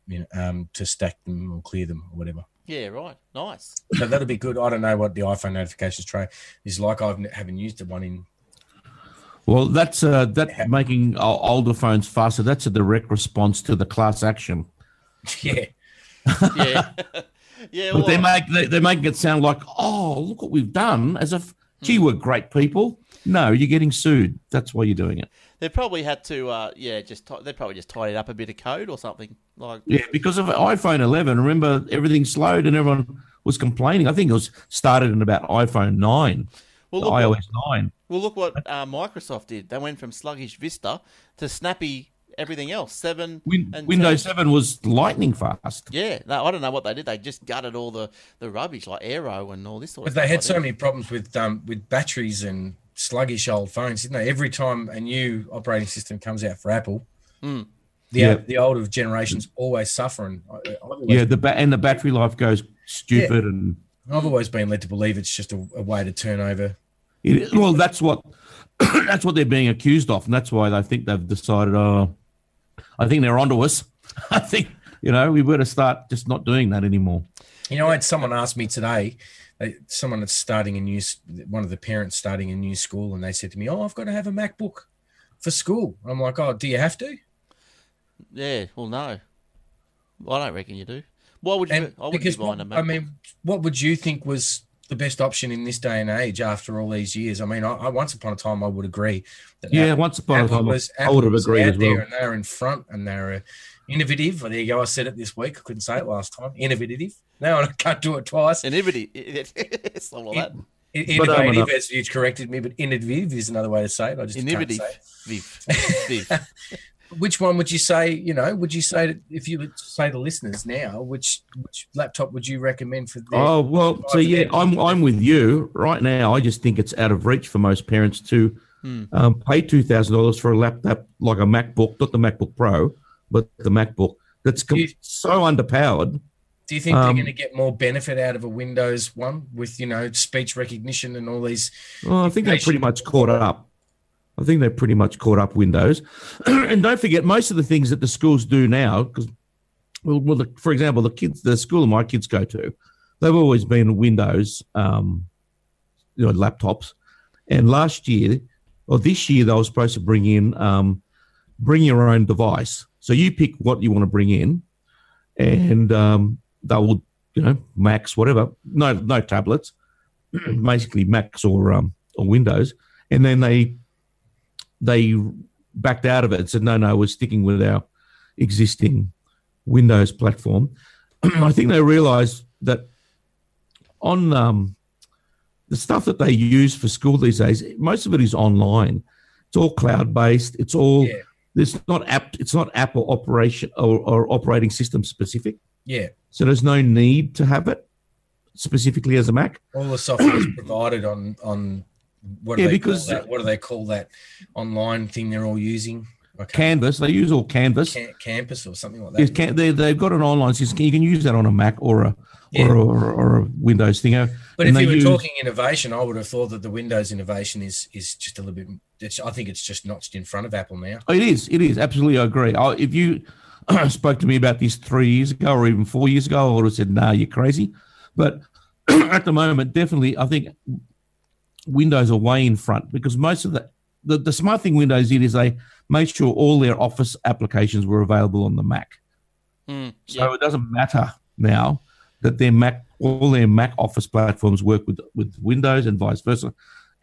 to stack them or clear them or whatever. Yeah, right. Nice. So that'll be good. I don't know what the iPhone notifications tray is like. I haven't used one in. Well, that's making older phones faster. That's a direct response to the class action. Yeah. Yeah. Yeah. But they're making it sound like, oh, look what we've done, as if, gee, we're great people. No, you're getting sued. That's why you're doing it. They probably had to, they probably just tidied up a bit of code or something. Yeah, because of iPhone 11, remember, everything slowed and everyone was complaining. I think it was started in about iPhone 9, iOS 9. Well, look what Microsoft did. They went from sluggish Vista to snappy everything else. 7 and Windows 7 was lightning fast. Yeah, no, I don't know what they did. They just gutted all the rubbish like Aero and all this sort of stuff. But they had so many problems with batteries and sluggish old phones, didn't they? Every time a new operating system comes out for Apple, the older generations always suffer. And the battery life goes stupid. Yeah. And I've always been led to believe it's just a way to turn over. Well, that's what they're being accused of, and that's why they think they've decided. I think they're onto us. I think we better start just not doing that anymore. I had someone ask me today. Someone that's one of the parents starting a new school, and they said to me, "Oh, I've got to have a MacBook for school." I'm like, "Oh, do you have to?" Yeah, well, no, I don't reckon you do. Why would you? I wouldn't be buying a MacBook. I mean, what would you think was the best option in this day and age after all these years? I mean, I once upon a time I would agree that once upon a time I would have agreed as well. And they're in front and they're innovative. Well, there you go. I said it this week. I couldn't say it last time. Innovative. No, I can't do it twice. Innovative. It's not like that. Innovative, as you corrected me, but innovative is another way to say it. I just can't say it. Which one would you say? Would you say that if you would say to listeners now, which laptop would you recommend for them? Oh well, so yeah, I'm with you right now. I just think it's out of reach for most parents to pay $2,000 for a laptop like a MacBook, not the MacBook Pro, but the MacBook that's so underpowered. Do you think they're going to get more benefit out of a Windows one with speech recognition and all these? Well, I think they're pretty much caught up. Windows. And don't forget, most of the things that the schools do now, because, for example, the school my kids go to, they've always been Windows, laptops. And last year, or this year, they were supposed to bring your own device. So you pick what you want to bring in, and they will, Macs, whatever, no tablets, basically Macs or Windows, and then they backed out of it and said, no, we're sticking with our existing Windows platform. I think they realised that on the stuff that they use for school these days, most of it is online. It's all cloud-based. It's all it's not Apple operation or operating system specific. Yeah. So there's no need to have it specifically as a Mac. All the software is provided on what do they call that online thing they're all using? Canvas. They use all Canvas. Campus or something like that. They've got an online system. You can use that on a Mac or a Windows thing. But if you were talking innovation, I would have thought that the Windows innovation is just a little bit. I think it's just notched in front of Apple now. It is. Absolutely, I agree. If you spoke to me about this 3 years ago or even 4 years ago, I would have said, "Nah, you're crazy." But at the moment, definitely, I think Windows are way in front because most of the smart thing Windows did is they made sure all their Office applications were available on the Mac. So it doesn't matter now that all their Mac Office platforms work with Windows and vice versa.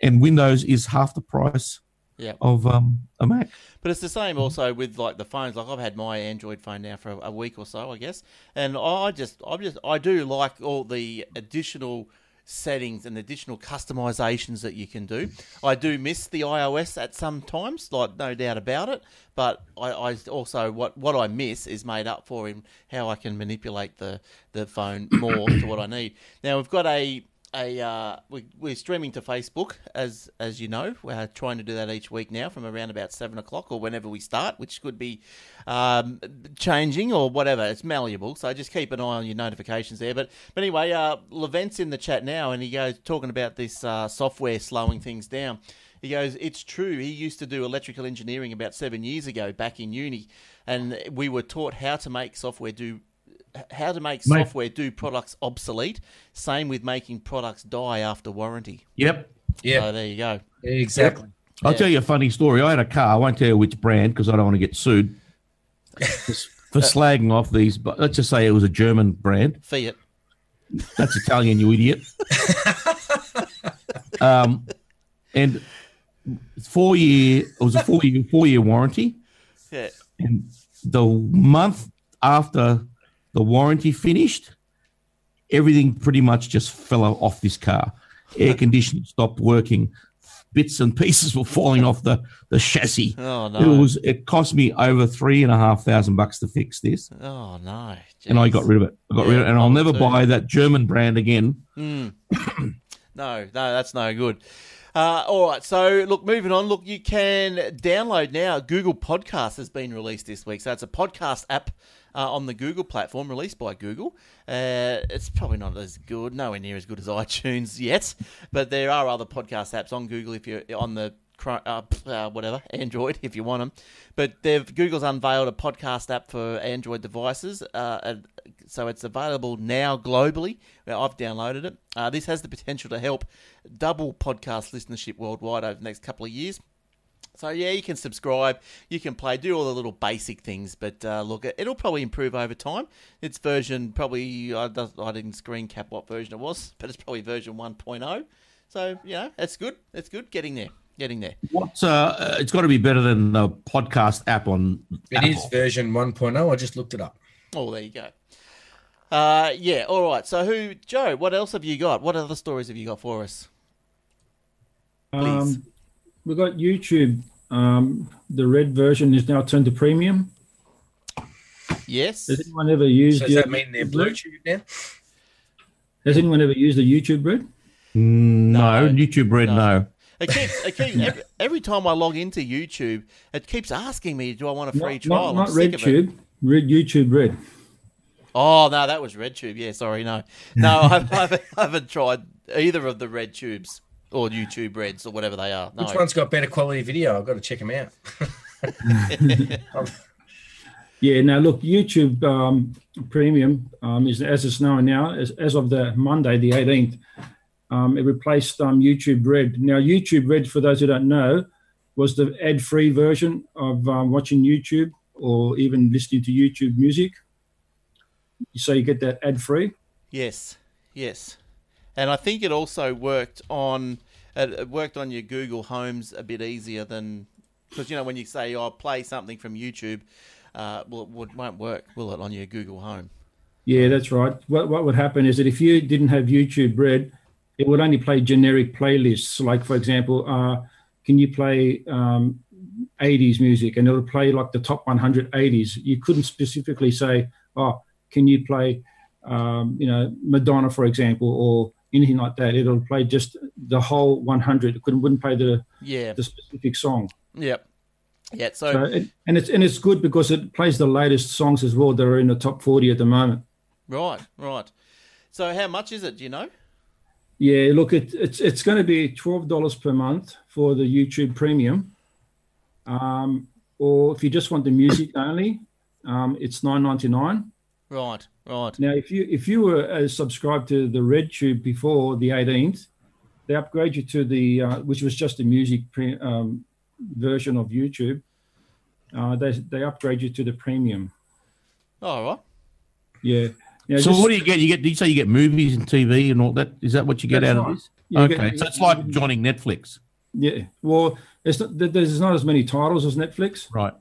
And Windows is half the price of a Mac. But it's the same also with like the phones. Like I've had my Android phone now for a week or so, I guess, and I do like all the additional settings and additional customizations that you can do. I do miss the iOS at some times, like no doubt about it. But I also what I miss is made up for in how I can manipulate the phone more to what I need. Now we've got we're streaming to Facebook as you know. We're trying to do that each week now from around about 7 o'clock or whenever we start, which could be changing or whatever. It's malleable, so just keep an eye on your notifications there. But anyway, Levent's in the chat now, and he goes talking about this software slowing things down. He goes, it's true. He used to do electrical engineering about 7 years ago back in uni, and we were taught how to make software do products obsolete. Same with making products die after warranty. Yep. Yeah. So there you go. Exactly. Yep. I'll tell you a funny story. I had a car. I won't tell you which brand because I don't want to get sued for slagging off these. But let's just say it was a German brand. Fiat. That's Italian, you idiot. And it was a four-year warranty. Yeah. And the month after the warranty finished, everything pretty much just fell off this car. Air conditioning stopped working. Bits and pieces were falling off the chassis. Oh no! It cost me over $3,500 to fix this. Oh no! Jeez. And I got rid of it. And I'll never buy that German brand again. No, that's no good. All right, so look, moving on. Look, you can download now. Google Podcast has been released this week, so it's a podcast app on the Google platform, released by Google. It's probably not as good, nowhere near as good as iTunes yet, but there are other podcast apps on Google if you're on the Android, if you want them. But Google's unveiled a podcast app for Android devices, so it's available now globally. I've downloaded it. This has the potential to help double podcast listenership worldwide over the next couple of years. So, yeah, you can subscribe, you can play, do all the little basic things, but look, it'll probably improve over time. Its version probably, I didn't screen cap what version it was, but it's probably version 1.0. So, it's good. It's good getting there. What's it's got to be better than the podcast app on Apple. It is version 1.0. I just looked it up. Oh, there you go. All right. So, Joe, what else have you got? What other stories have you got for us? Please. We've got YouTube. The red version is now turned to premium. Yes. Has anyone ever used? So does that mean they're Bluetooth now? Has anyone ever used the YouTube Red? No, YouTube Red, no. It keeps every time I log into YouTube, it keeps asking me, "Do I want a free trial?" Not RedTube, YouTube Red. Oh no, that was RedTube. Yeah, sorry, no, I haven't tried either of the Red Tubes or YouTube Reds or whatever they are. No. Which one's got better quality video? I've got to check them out. Yeah, now look, YouTube Premium is, as it's known now, as of the Monday, the 18th. It replaced YouTube Red. Now, YouTube Red, for those who don't know, was the ad-free version of watching YouTube or even listening to YouTube music. So you get that ad-free. Yes. And I think it also worked on your Google Homes a bit easier than, because when you say I'll play something from YouTube, it won't work, will it, on your Google Home? Yeah, that's right. What would happen is that if you didn't have YouTube Red, it would only play generic playlists. Like, for example, can you play 80s music? And it would play like the top 100 80s. You couldn't specifically say, can you play, Madonna, for example, or anything like that. It'll play just the whole 100. It wouldn't play the specific song. Yep. Yeah. And it's good because it plays the latest songs as well that are in the top 40 at the moment. Right. So how much is it? Do you know? Yeah, look, it's going to be $12 per month for the YouTube Premium, or if you just want the music only, it's $9.99. Right. Now, if you were subscribed to the RedTube before the 18th, they upgrade you to the which was just the music version of YouTube. They upgrade you to the Premium. All right. Yeah. Now, so what do you get? Did you say you get movies and TV and all that? Is that what you get out of this? Okay, so it's like joining Netflix. Yeah. Well, there's not as many titles as Netflix. Right.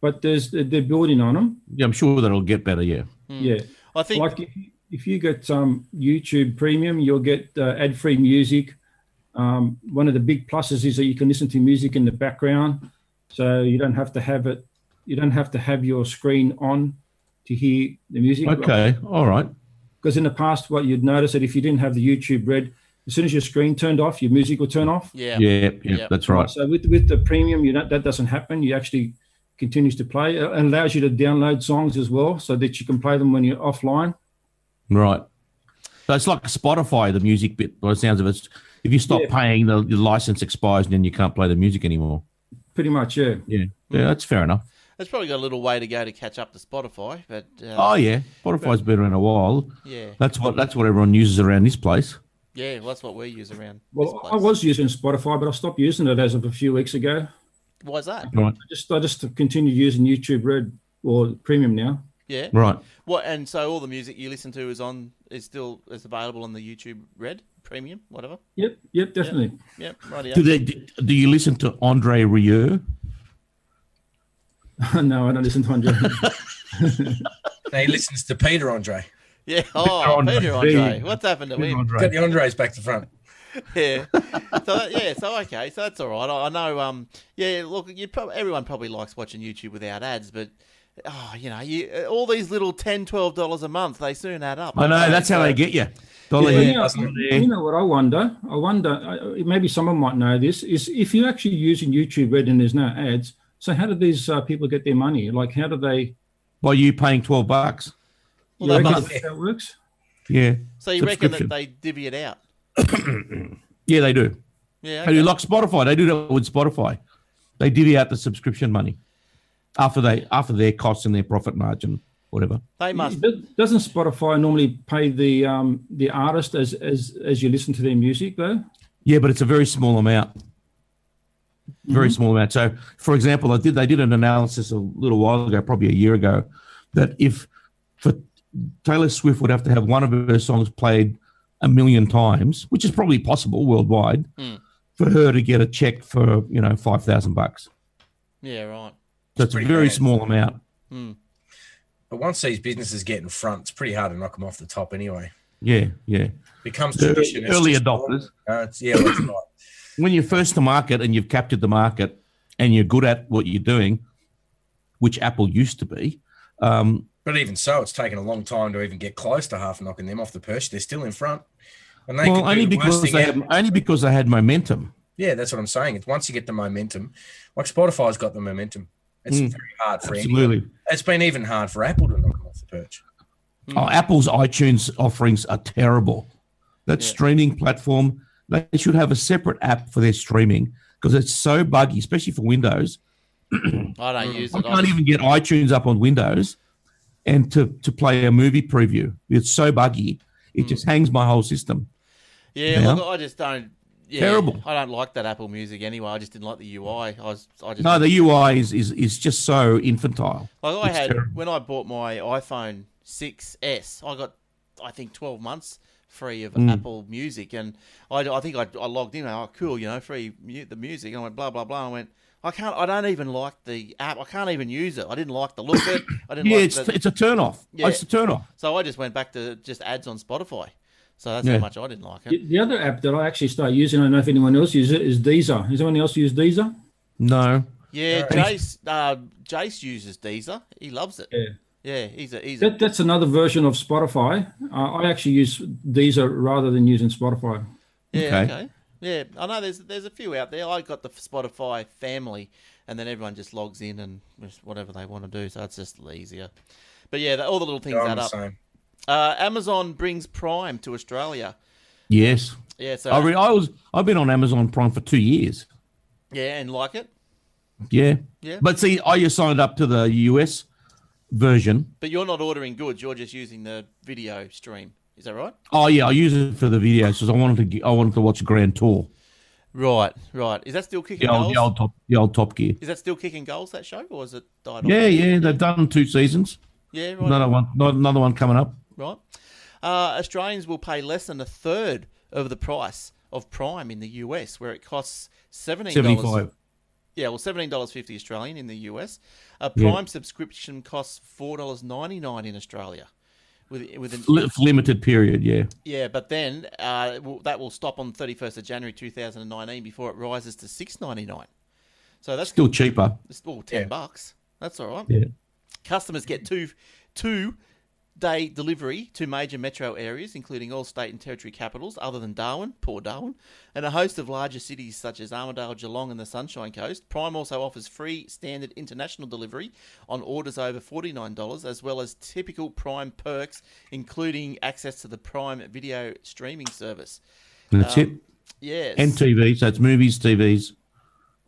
But they're building on them. Yeah, I'm sure that'll get better, yeah. Yeah. I think, like if you get YouTube Premium, you'll get ad-free music. One of the big pluses is that you can listen to music in the background, so you don't have to have it. You don't have to have your screen on to hear the music. Okay, all right. Because in the past, what you'd notice that if you didn't have the YouTube Red, as soon as your screen turned off, your music would turn off. Yeah, that's right. So with the Premium, that doesn't happen. You actually continues to play. It allows you to download songs as well, so that you can play them when you're offline. Right. So it's like Spotify, the music bit, by the sounds of it. If you stop paying, the license expires and then you can't play the music anymore. Pretty much, yeah. Yeah, that's fair enough. It's probably got a little way to go to catch up to Spotify, but Spotify's been around a while. Yeah, that's what everyone uses around this place. Yeah, well, that's what we use around. Well, I was using Spotify, but I stopped using it as of a few weeks ago. Why's that? Right. I just continued using YouTube Red or Premium now. Yeah. Right. What? And so all the music you listen to is still available on the YouTube Red Premium, whatever. Yep, definitely. Yep. Right. Do you listen to Andre Rieu? No, I don't listen to Andre. He listens to Peter Andre. Yeah. Oh, Peter Andre. What's happened to him? Got the Andres back to front. Yeah. So okay. So that's all right. I know. Yeah. Look, everyone probably likes watching YouTube without ads, but all these little $10, $12 a month, they soon add up. I know. That's how they get you. You know what I wonder? Maybe someone might know this. Is if you're actually using YouTube Red and there's no ads. So how do these people get their money? Like, how do they? By you paying $12. Well, that's how it works. Yeah. So you reckon that they divvy it out? Yeah, they do. Yeah. Okay. They do like Spotify. They do that with Spotify. They divvy out the subscription money after their costs and their profit margin, whatever. They must. Doesn't Spotify normally pay the artist as you listen to their music though? Yeah, but it's a very small amount. Very small amount. So, for example, they did an analysis a little while ago, probably a year ago, that for Taylor Swift would have to have one of her songs played 1 million times, which is probably possible worldwide, for her to get a check for $5,000. Yeah, right. So it's a very small amount. But once these businesses get in front, it's pretty hard to knock them off the top anyway. Yeah. Becomes tradition. Early adopters. That's right. When you're first to market and you've captured the market and you're good at what you're doing, which Apple used to be. But even so, it's taken a long time to even get close to half knocking them off the perch. They're still in front. And only because they had momentum. Yeah, that's what I'm saying. It's once you get the momentum, like Spotify's got the momentum. It's very hard for anyone. It's been even hard for Apple to knock them off the perch. Oh, Apple's iTunes offerings are terrible. That streaming platform, they should have a separate app for their streaming because it's so buggy, especially for Windows. I don't use it. I can't even get iTunes up on Windows and to play a movie preview. It's so buggy. It just hangs my whole system. Yeah, look, I just don't. Yeah, terrible. I don't like that Apple Music anyway. I just didn't like the UI. The UI is just so infantile. Like when I bought my iPhone 6S, I got 12 months free of Apple Music, and I think I logged in. Oh, cool, free the music. And I went blah blah blah. I went, I don't even like the app. I can't even use it. I didn't like the look of it. I didn't. It's a turn off. Yeah. It's a turn off. So I just went back to just ads on Spotify. So that's how much I didn't like it. The other app that I actually started using, I don't know if anyone else uses it, is Deezer. Has anyone else used Deezer? No. Yeah, Jace uses Deezer. He loves it. Yeah, he's that's another version of Spotify. I actually use Deezer rather than using Spotify. Yeah, okay. Yeah, I know there's a few out there. I got the Spotify family, and then everyone just logs in and just whatever they want to do, so it's just easier. But yeah, all the little things add up. Same. Amazon brings Prime to Australia. Yes. Yeah. So I've been on Amazon Prime for 2 years. Yeah, and like it. Yeah. But see, I just signed up to the US version. But you're not ordering goods. You're just using the video stream. Is that right? Oh yeah, I use it for the videos because I wanted to watch a Grand Tour. Right. Is that still kicking goals? The old Top Gear. Is that still kicking goals, that show, or has it died off? Yeah. They've done 2 seasons. Yeah, right. Another one coming up. Right. Australians will pay less than a third of the price of Prime in the US, where it costs $17. Yeah, well, $17.50 Australian in the US. A Prime subscription costs $4.99 in Australia. With a limited period, yeah. Yeah, but then that will stop on 31st of January 2019 before it rises to $6.99. So that's still cheaper. It's still $10. That's all right. Yeah. Customers get two-day delivery to major metro areas, including all state and territory capitals, other than Darwin, poor Darwin, and a host of larger cities such as Armidale, Geelong, and the Sunshine Coast. Prime also offers free standard international delivery on orders over $49, as well as typical Prime perks, including access to the Prime video streaming service. That's it. Yes. And TV, so it's movies, TVs.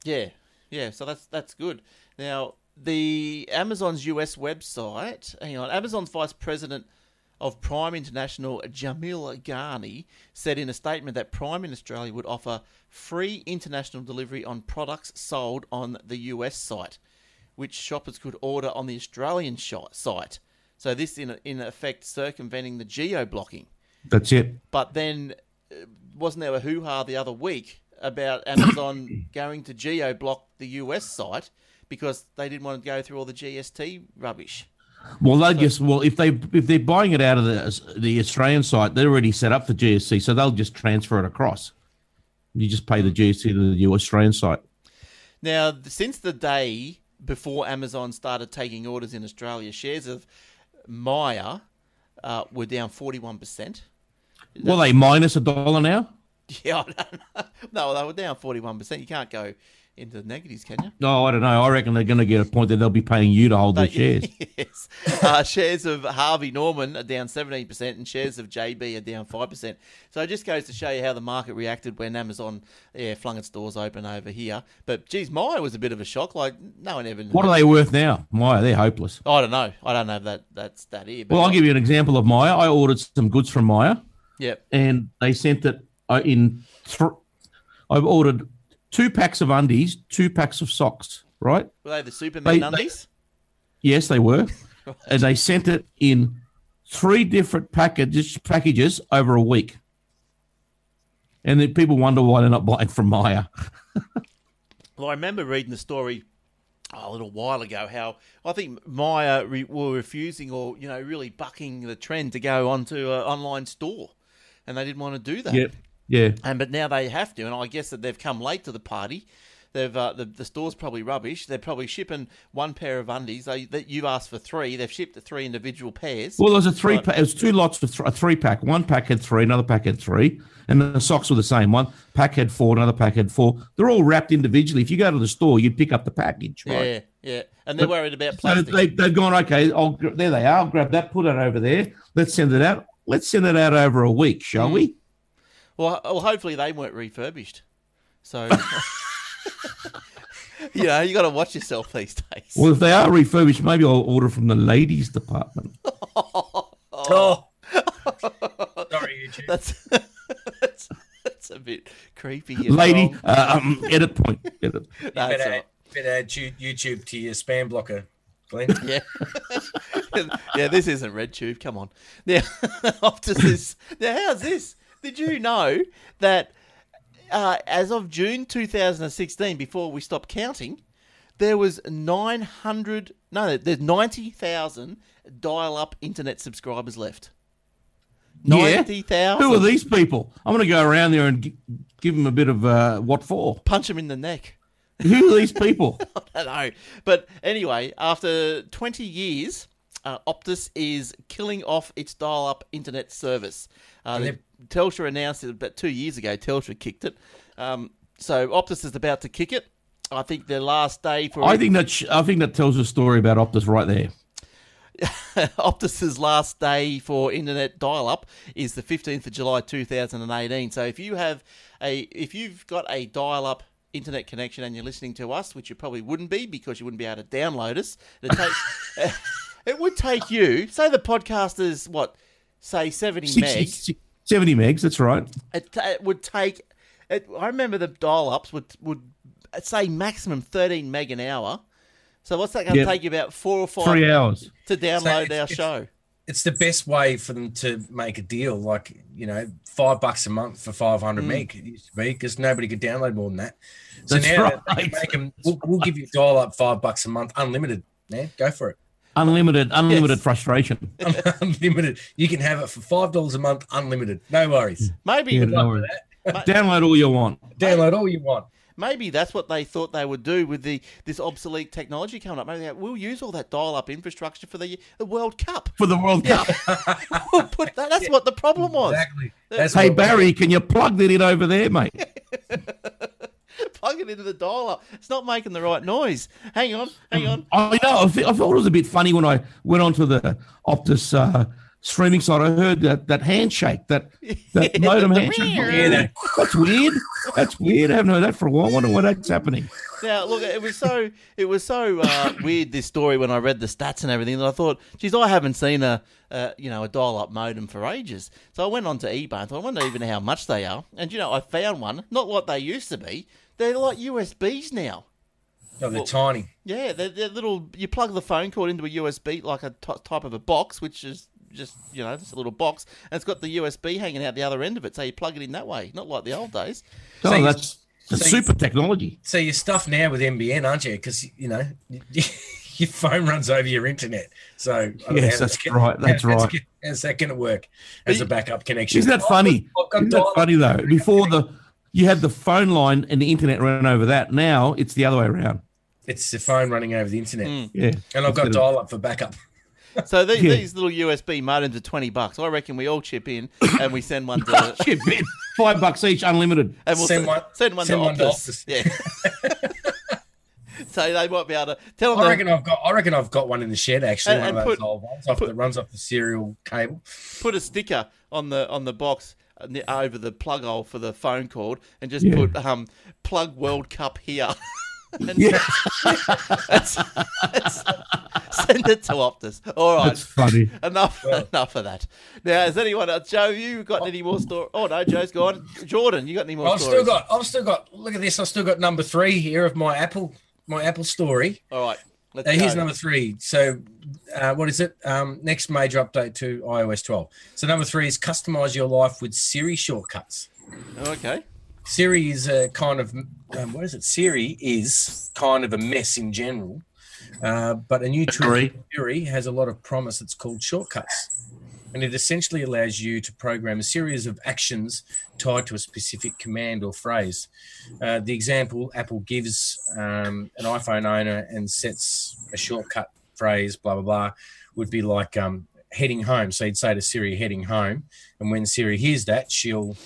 Yeah, yeah. So that's good. Now, the Amazon's US website. Hang on. Amazon's vice president of Prime International, Jamil Ghani, said in a statement that Prime in Australia would offer free international delivery on products sold on the US site, which shoppers could order on the Australian site. So this, in effect, circumventing the geo-blocking. That's it. But then, wasn't there a hoo-ha the other week about Amazon going to geo-block the US site because they didn't want to go through all the GST rubbish? Well, if they're buying it out of the Australian site, they're already set up for GST, so they'll just transfer it across. You just pay the GST to the Australian site. Now, since the day before Amazon started taking orders in Australia, shares of Myer were down 41%. Well, they minus $1 now? Yeah, I don't know. No, they were down 41%. You can't go into the negatives, can you? No, I don't know. I reckon they're going to get a point that they'll be paying you to hold their shares. Yes. Shares of Harvey Norman are down 17% and shares of JB are down 5%. So it just goes to show you how the market reacted when Amazon flung its doors open over here. But, geez, Myer was a bit of a shock. Like, no one ever... What are they worth now? Myer, they're hopeless. I don't know. I don't know if that's that here. But well, I'll give you an example of Myer. I ordered some goods from Myer. Yep. And they sent it I've ordered 2 packs of undies, 2 packs of socks, right? Were they the Superman undies? Yes, they were. Right. And they sent it in 3 different packages over a week. And then people wonder why they're not buying from Myer. Well, I remember reading the story a little while ago how I think Myer were refusing or, really bucking the trend to go onto an online store. And they didn't want to do that. Yep. Yeah. But now they have to, and I guess that they've come late to the party. They've the store's probably rubbish. They're probably shipping 1 pair of undies. That you've asked for 3. They've shipped 3 individual pairs. Well, there was it was 2 lots of a 3-pack. 1 pack had 3, another pack had 3, and the socks were the same. 1 pack had 4, another pack had 4. They're all wrapped individually. If you go to the store, you'd pick up the package, right? Yeah. And they're worried about plastic. So they've gone, okay, there they are. I'll grab that, put it over there. Let's send it out. Let's send it out over a week, shall we? Well, hopefully they weren't refurbished. So, you got to watch yourself these days. Well, if they are refurbished, maybe I'll order from the ladies' department. Oh. Sorry, YouTube. That's a bit creepy. Lady, edit point. Edit. Better add YouTube to your spam blocker, Glenn. Yeah. Yeah, this isn't RedTube. Come on. Now, Optus is... Now, how's this? Did you know that as of June 2016, before we stopped counting, there was 90,000 dial-up internet subscribers left. 90,000. Who are these people? I'm going to go around there and give them a bit of what for? Punch them in the neck. Who are these people? I don't know. But anyway, after 20 years, Optus is killing off its dial-up internet service. Telstra announced it about 2 years ago. Telstra kicked it. So Optus is about to kick it. I think their last day for... I think that tells a story about Optus right there. Optus's last day for internet dial-up is the 15th of July 2018. So if you've got a dial-up internet connection and you're listening to us, which you probably wouldn't be because you wouldn't be able to download us, it would take you, say the podcast is, say 70 megs. 70 megs, that's right. It would take, I remember the dial-ups would say maximum 13 meg an hour. So what's that going to take you about 4 or 5 3 hours to download our show? It's the best way for them to make a deal, like, $5 a month for 500 meg. It used to be because nobody could download more than that. So that's now right. they can make them, we'll give you dial up $5 a month, unlimited. Man, go for it. Unlimited frustration. Unlimited. You can have it for $5 a month, unlimited. No worries. Maybe download all you want. Download all you want. Maybe that's what they thought they would do with this obsolete technology coming up. Maybe we'll use all that dial-up infrastructure for the World Cup. For the World Cup. We'll put that. That's what the problem was. Exactly. Hey, Barry, can you plug that in over there, mate? Plug it into the dial-up. It's not making the right noise. Hang on. I know. I thought it was a bit funny when I went onto the Optus streaming side, I heard that handshake, that modem handshake. Yeah, that's weird. That's weird. I haven't heard that for a while. I wonder why that's happening. Now, look, it was so weird, this story, when I read the stats and everything, that I thought, geez, I haven't seen a dial-up modem for ages. So I went on to eBay and thought, I wonder even how much they are. And I found one, not like they used to be. They're like USBs now. Oh, they're tiny. Yeah, they're little. You plug the phone cord into a USB, like a type of a box, which is just a little box, and it's got the USB hanging out the other end of it. So you plug it in that way, not like the old days. Oh, that's super technology. So you're stuffed now with NBN, aren't you? Because your phone runs over your internet. So yes, that's right. That's right. How's that going to work as a backup connection? Isn't that funny? Isn't that funny though? Before you had the phone line and the internet ran over that. Now it's the other way around. It's the phone running over the internet. Yeah, and I've got dial-up for backup. So these little USB modems are $20. I reckon we all chip in and we send one to chip in $5 each, unlimited. And we'll send one to Optus. Yeah. So they might be able to tell them. I reckon I've got one in the shed actually. One of those old ones that runs off the serial cable. Put a sticker on the box over the plug hole for the phone cord, and just put plug World Cup here. And send it to Optus. All right. That's funny. Enough of that. Now, has anyone else? Joe, you got any more stories? Oh, no, Joe's gone. Jordan, you got any more stories? I've still got, look at this, I've still got number 3 here of my Apple story. All right. Here's number 3. So, what is it? Next major update to iOS 12. So, number 3 is customize your life with Siri shortcuts. Okay. Siri is a kind of, Siri is kind of a mess in general, but a new tool, Siri, has a lot of promise. It's called shortcuts, and it essentially allows you to program a series of actions tied to a specific command or phrase. The example Apple gives an iPhone owner and sets a shortcut phrase, blah, blah, blah, would be like heading home. So you'd say to Siri, heading home, and when Siri hears that, she'll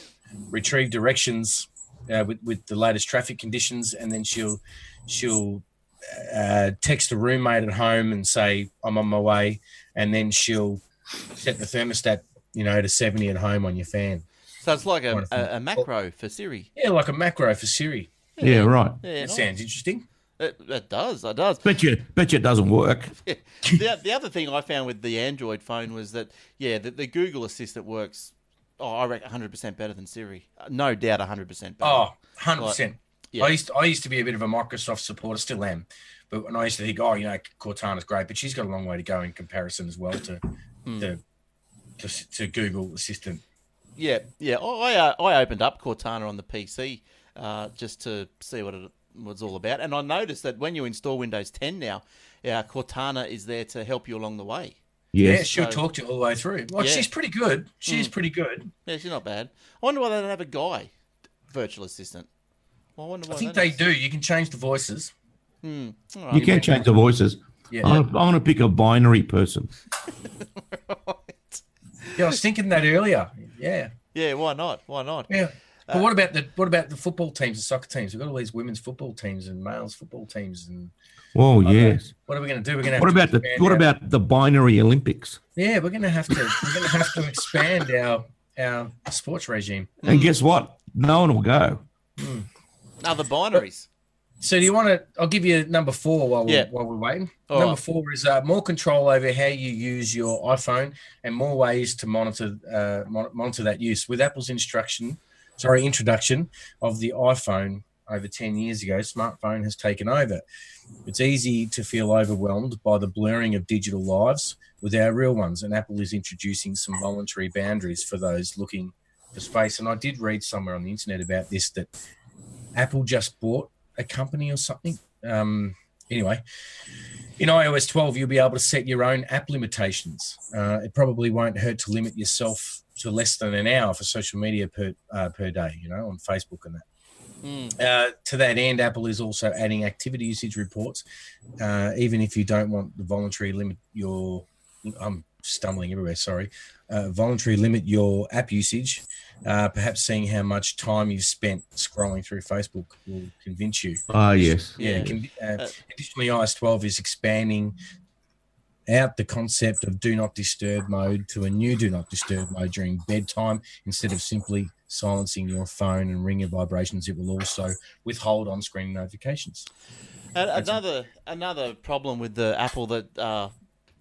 retrieve directions with the latest traffic conditions, and then she'll text a roommate at home and say, I'm on my way, and then she'll set the thermostat to 70 at home on your fan. So it's like a macro for Siri. Yeah, like a macro for Siri. Yeah, right. Yeah, that sounds interesting. It does. Bet you it doesn't work. Yeah. The other thing I found with the Android phone was that, the Google Assistant works, I reckon 100% better than Siri. No doubt 100% better. Oh, 100%. Like, yeah. I used to be a bit of a Microsoft supporter, still am. But when I used to think, Cortana's great, but she's got a long way to go in comparison as well to Google Assistant. Yeah. I opened up Cortana on the PC just to see what it was all about, and I noticed that when you install Windows 10 now, Cortana is there to help you along the way. Yes. Yeah, she'll talk to you all the way through. Well, she's pretty good. She's pretty good. Yeah, she's not bad. I wonder why they don't have a guy virtual assistant. Well, I think they do. You can change the voices. Right. You can change the voices. Yeah. I'm going to pick a binary person. Right. Yeah, I was thinking that earlier. Yeah. Yeah, why not? Yeah. But what about the football teams, the soccer teams? We've got all these women's football teams and males football teams and. Oh yes. What are we going to do? We're going to. What about the binary Olympics? Yeah, we're going to have to expand our sports regime. And guess what? No one will go. Other binaries. So do you want to? I'll give you number 4 while we're waiting. Number 4 is more control over how you use your iPhone and more ways to monitor that use. With Apple's introduction of the iPhone over 10 years ago, smartphone has taken over. It's easy to feel overwhelmed by the blurring of digital lives with our real ones, and Apple is introducing some voluntary boundaries for those looking for space. And I did read somewhere on the internet about this, that Apple just bought a company or something. Anyway, in iOS 12, you'll be able to set your own app limitations. It probably won't hurt to limit yourself to less than an hour for social media per day, on Facebook and that. To that end, Apple is also adding activity usage reports. Even if you don't want the voluntary limit I'm stumbling everywhere, sorry. Voluntary limit your app usage. Perhaps seeing how much time you've spent scrolling through Facebook will convince you. Ah, yes. Yeah. Additionally, iOS 12 is expanding out the concept of do not disturb mode to a new do not disturb mode during bedtime. Instead of simply silencing your phone and ring your vibrations, it will also withhold on-screen notifications. Another problem with the Apple that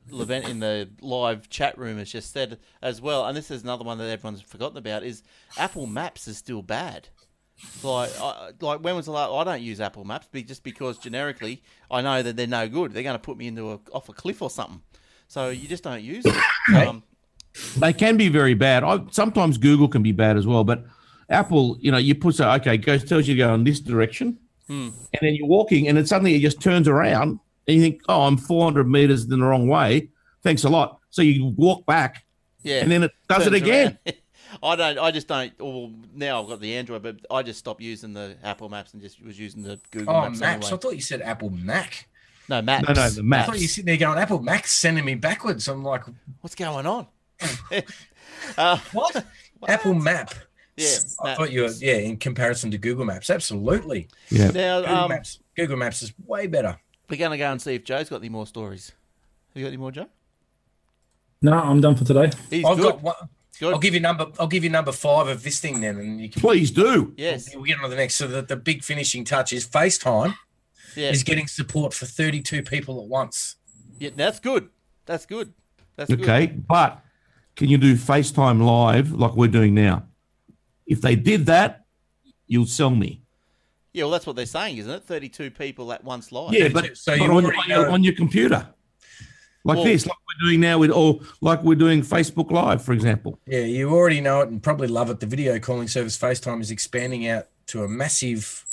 Levent in the live chat room has just said as well, and this is another one that everyone's forgotten about, is Apple Maps is still bad. Like when was the last? I don't use Apple Maps just because generically I know that they're no good. They're going to put me off a cliff or something. So you just don't use it. They can be very bad. Sometimes Google can be bad as well, but Apple, you put tells you to go in this direction, and then you're walking, and then suddenly it just turns around, and you think, oh, I'm 400 meters in the wrong way. Thanks a lot. So you walk back, and then it does it again. I just don't. Well, now I've got the Android, but I just stopped using the Apple Maps and just was using the Google Maps. Maps. Anyway. I thought you said Apple Mac. No, Maps. No, the Maps. I thought you were sitting there going, Apple Mac's sending me backwards. I'm like, what's going on? What? Apple Map. Yeah, I thought you were, in comparison to Google Maps. Absolutely. Yeah. Now, Google Maps is way better. We're going to go and see if Joe's got any more stories. Have you got any more, Joe? No, I'm done for today. I've got one. Good. I'll give you number 5 of this thing then, and you can please do. Yes, we'll get on to the next. So the big finishing touch is FaceTime. Is getting support for 32 people at once. Yeah, that's good. That's good. Okay, but can you do FaceTime live like we're doing now? If they did that, you'll sell me. Yeah, well, that's what they're saying, isn't it? 32 people at once live. Yeah, but on your computer. Like we're doing now like we're doing Facebook Live, for example. Yeah, you already know it and probably love it. The video calling service FaceTime is expanding out to a massive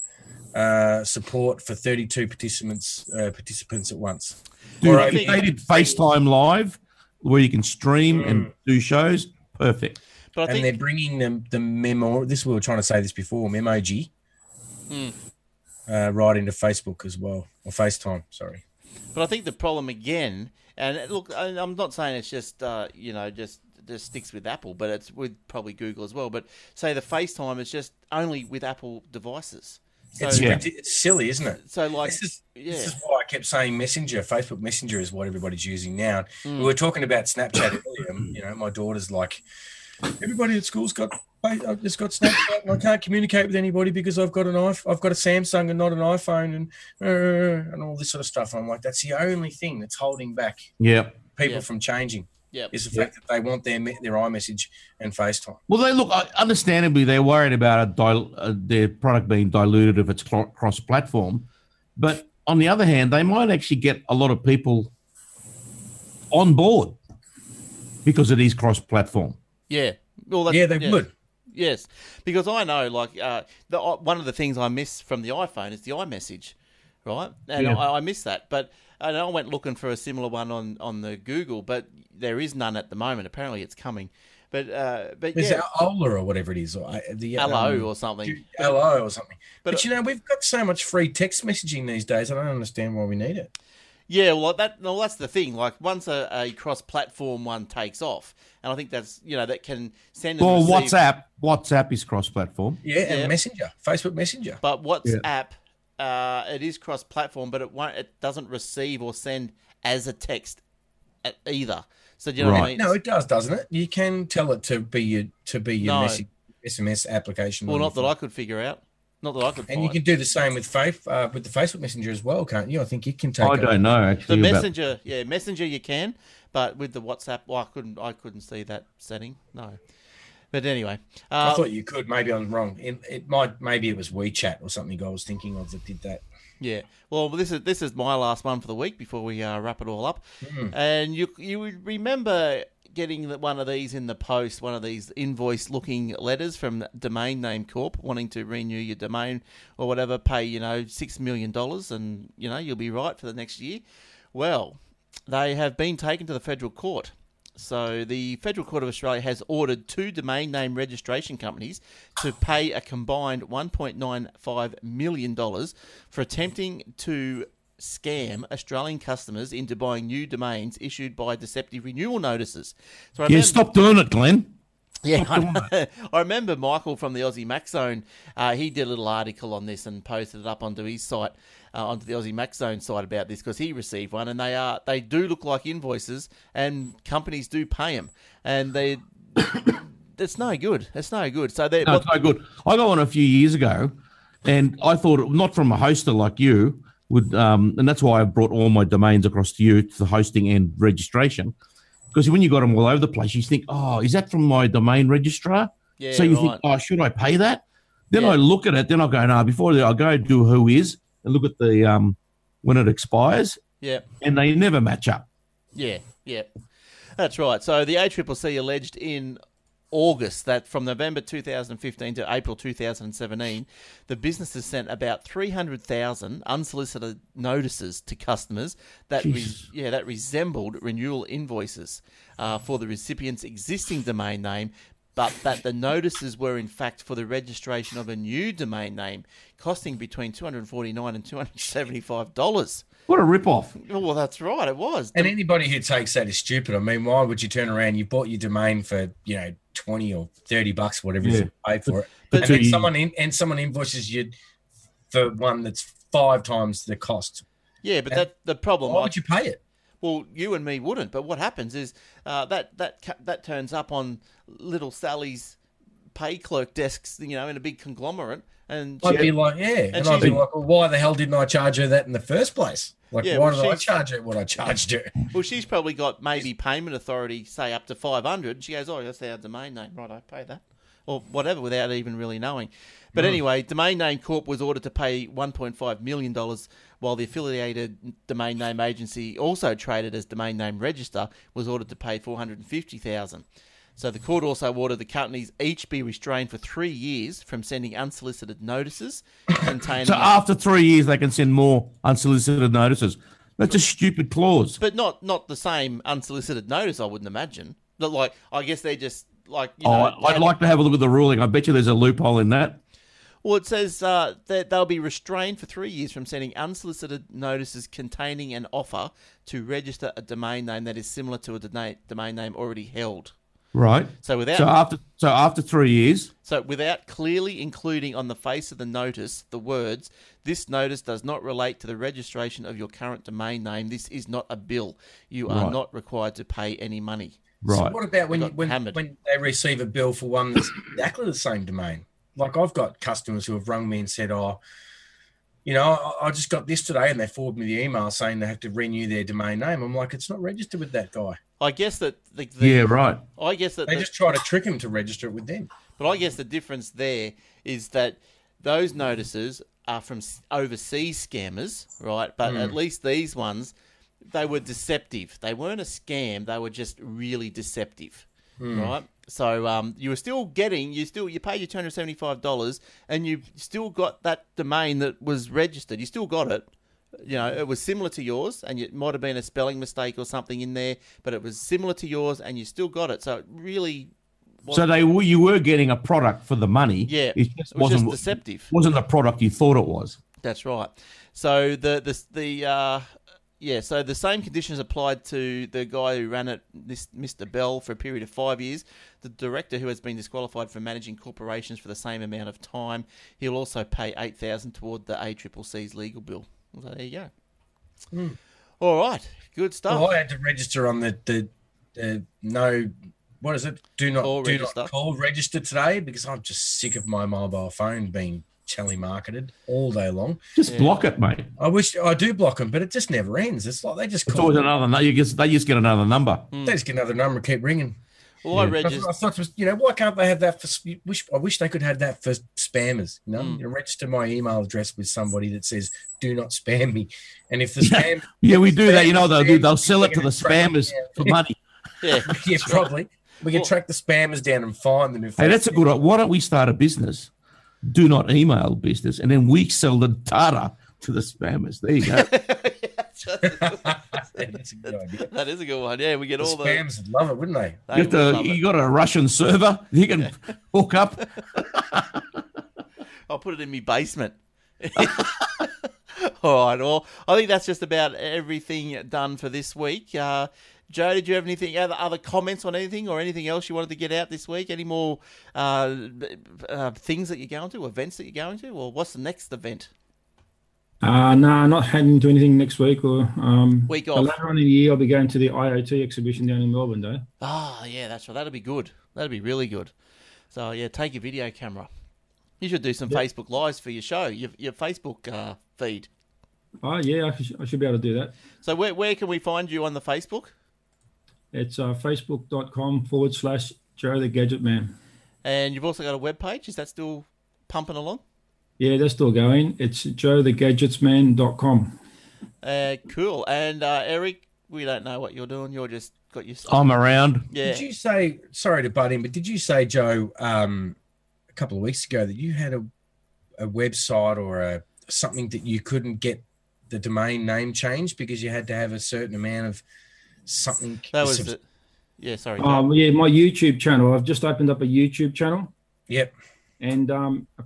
support for 32 participants at once. Dude, if they did FaceTime Live, where you can stream and do shows, perfect. But I think they're bringing the memo. This we were trying to say this before. Memoji, right into Facebook as well, or FaceTime. Sorry. But I think the problem again, and look, I'm not saying it's just just sticks with Apple, but it's with probably Google as well. But say the FaceTime is just only with Apple devices. So, it's silly, isn't it? So this is why I kept saying Messenger. Facebook Messenger is what everybody's using now. We were talking about Snapchat earlier. My daughter's like, everybody at school's got Snapchat, and I can't communicate with anybody because I've got a Samsung and not an iPhone, and all this sort of stuff. And I'm like, that's the only thing that's holding back people from changing. Is the fact that they want their iMessage and FaceTime. Well, understandably, they're worried about their product being diluted if it's cross-platform. But on the other hand, they might actually get a lot of people on board because it is cross-platform. Yeah. Well, they would. Yes, because I know, one of the things I miss from the iPhone is the iMessage, right? And I miss that, but. And I went looking for a similar one on the Google, but there is none at the moment. Apparently, it's coming. But is Ola or whatever it is, or the Hello or something. Hello or something. But we've got so much free text messaging these days. I don't understand why we need it. Yeah, well, that's the thing. Like once a cross-platform one takes off, and I think that's that can send. Well, WhatsApp is cross-platform. Yeah, and Messenger, Facebook Messenger. But WhatsApp. It is cross-platform, but it doesn't receive or send as a text either. So do you know what I mean? No, it does, doesn't it? You can tell it to be your message, SMS application. Well, not that I could figure out. Not that I could. And you can do the same with the Facebook Messenger as well, can't you? I think you can take. I don't know actually. The Messenger, Messenger you can, but with the WhatsApp, I couldn't see that setting. No. But anyway, I thought you could. Maybe I'm wrong. Maybe it was WeChat or something I was thinking of that did that. Yeah. Well, this is my last one for the week before we wrap it all up. And you would remember getting one of these in the post, one of these invoice-looking letters from Domain Name Corp wanting to renew your domain or whatever, pay $6 million, and you'll be right for the next year. Well, they have been taken to the federal court. So the Federal Court of Australia has ordered 2 domain name registration companies to pay a combined $1.95 million for attempting to scam Australian customers into buying new domains issued by deceptive renewal notices. So stop doing it, Glenn. Yeah, I remember Michael from the Aussie Mac Zone. He did a little article on this and posted it up onto his site, onto the Aussie Mac Zone site about this because he received one, and they do look like invoices, and companies do pay them, and it's no good. It's no good. So it's no good. I got one a few years ago, and I thought not from a hoster like you would, and that's why I brought all my domains across to you to the hosting and registration. Because when you got them all over the place, you think, oh, is that from my domain registrar? Yeah, so you think, oh, should I pay that? Then I look at it. Then I go, no, before I go do who is and look at the when it expires. Yeah. And they never match up. Yeah, yeah. That's right. So the ACCC alleged in August that from November 2015 to April 2017, the businesses sent about 300,000 unsolicited notices to customers that that resembled renewal invoices for the recipient's existing domain name, but that the notices were in fact for the registration of a new domain name, costing between $249 and $275. What a rip-off. Well, that's right, it was. And anybody who takes that is stupid. I mean, why would you turn around? You bought your domain for, $20 or $30, whatever you pay for it. But then someone invoices you for one that's 5 times the cost. Yeah, but the problem. Why would you pay it? Well, you and me wouldn't. But what happens is that turns up on little Sally's pay clerk desks, in a big conglomerate. And I'd be like, and I'd be like, well, why the hell didn't I charge her that in the first place? Like, why did I charge her what I charged her? Well, she's probably got maybe payment authority, say up to 500. She goes, oh, that's our domain name, right? I pay that, or whatever, without even really knowing. But anyway, Domain Name Corp was ordered to pay $1.5 million, while the affiliated domain name agency, also traded as Domain Name Register, was ordered to pay $450,000. So the court also ordered the companies each be restrained for 3 years from sending unsolicited notices containing... So after 3 years, they can send more unsolicited notices. That's a stupid clause. But not the same unsolicited notice, I wouldn't imagine. But like, I guess they're just like... I'd like to have a look at the ruling. I bet you there's a loophole in that. Well, it says that they'll be restrained for 3 years from sending unsolicited notices containing an offer to register a domain name that is similar to a domain name already held. Right. So after 3 years. So without clearly including on the face of the notice the words, "This notice does not relate to the registration of your current domain name. This is not a bill. You are not required to pay any money." Right. So what about when they receive a bill for one that's exactly the same domain? Like, I've got customers who have rung me and said, "Oh, I just got this today," and they forward me the email saying they have to renew their domain name. I'm like, it's not registered with that guy. I guess that I guess that they just try to trick him to register it with them. But I guess the difference there is that those notices are from overseas scammers, right? But at least these ones, they were deceptive. They weren't a scam. They were just really deceptive, right? So you paid your $275, and you still got that domain that was registered. You still got it. It was similar to yours, and it might have been a spelling mistake or something in there, but it was similar to yours, and you still got it. So it really wasn't... So you were getting a product for the money. Yeah, it was just deceptive. Wasn't the product you thought it was. That's right. So so the same conditions applied to the guy who ran it, this Mr. Bell, for a period of 5 years. The director, who has been disqualified for managing corporations for the same amount of time, he'll also pay $8,000 toward the ACCC's legal bill. So there you go. All right, good stuff. Well, I had to register on the do not call register today, because I'm just sick of my mobile phone being telemarketed all day long. Just block it, mate. I do block them, but it just never ends. It's like they just call. It's always another. They just get another number. They just get another number and keep ringing. Well, I registered. I thought, why can't they have that for? I wish they could have that for spammers. Register my email address with somebody that says "Do not spam me," and if the spam, we do that. They'll sell it to the spammers for money. Yeah, probably. We can track the spammers down and find them. That's a good. Why don't we start a business? Do not email business, and then we sell the data to the spammers. There you go. That's a good idea. That is a good one. Yeah, we get all the spams would love it, wouldn't they? You got a Russian server you can hook up. I'll put it in my basement. All right. Well, I think that's just about everything done for this week. Joe, did you have anything, other comments on anything or anything else you wanted to get out this week? Any more things that you're going to, events that you're going to, or what's the next event? No, not heading to anything next week or week off. Later on in the year, I'll be going to the IoT exhibition down in Melbourne, though. Ah, yeah, that's right. That'll be good. That'll be really good. So, yeah, take your video camera. You should do some Facebook Lives for your show, your Facebook feed. Oh, yeah, I should be able to do that. So where can we find you on the Facebook? It's facebook.com/Joe the Gadget Man. And you've also got a webpage. Is that still pumping along? Yeah, that's still going. It's joethegadgetsman.com. Cool. And Eric, we don't know what you're doing. You're just got your stuff. I'm around. Yeah. Did you say, sorry to butt in, but did you say, Joe, a couple of weeks ago that you had a website or something that you couldn't get the domain name changed because you had to have a certain amount of something? That was it. Yeah, sorry. Yeah, my YouTube channel. I've just opened up a YouTube channel. Yep. And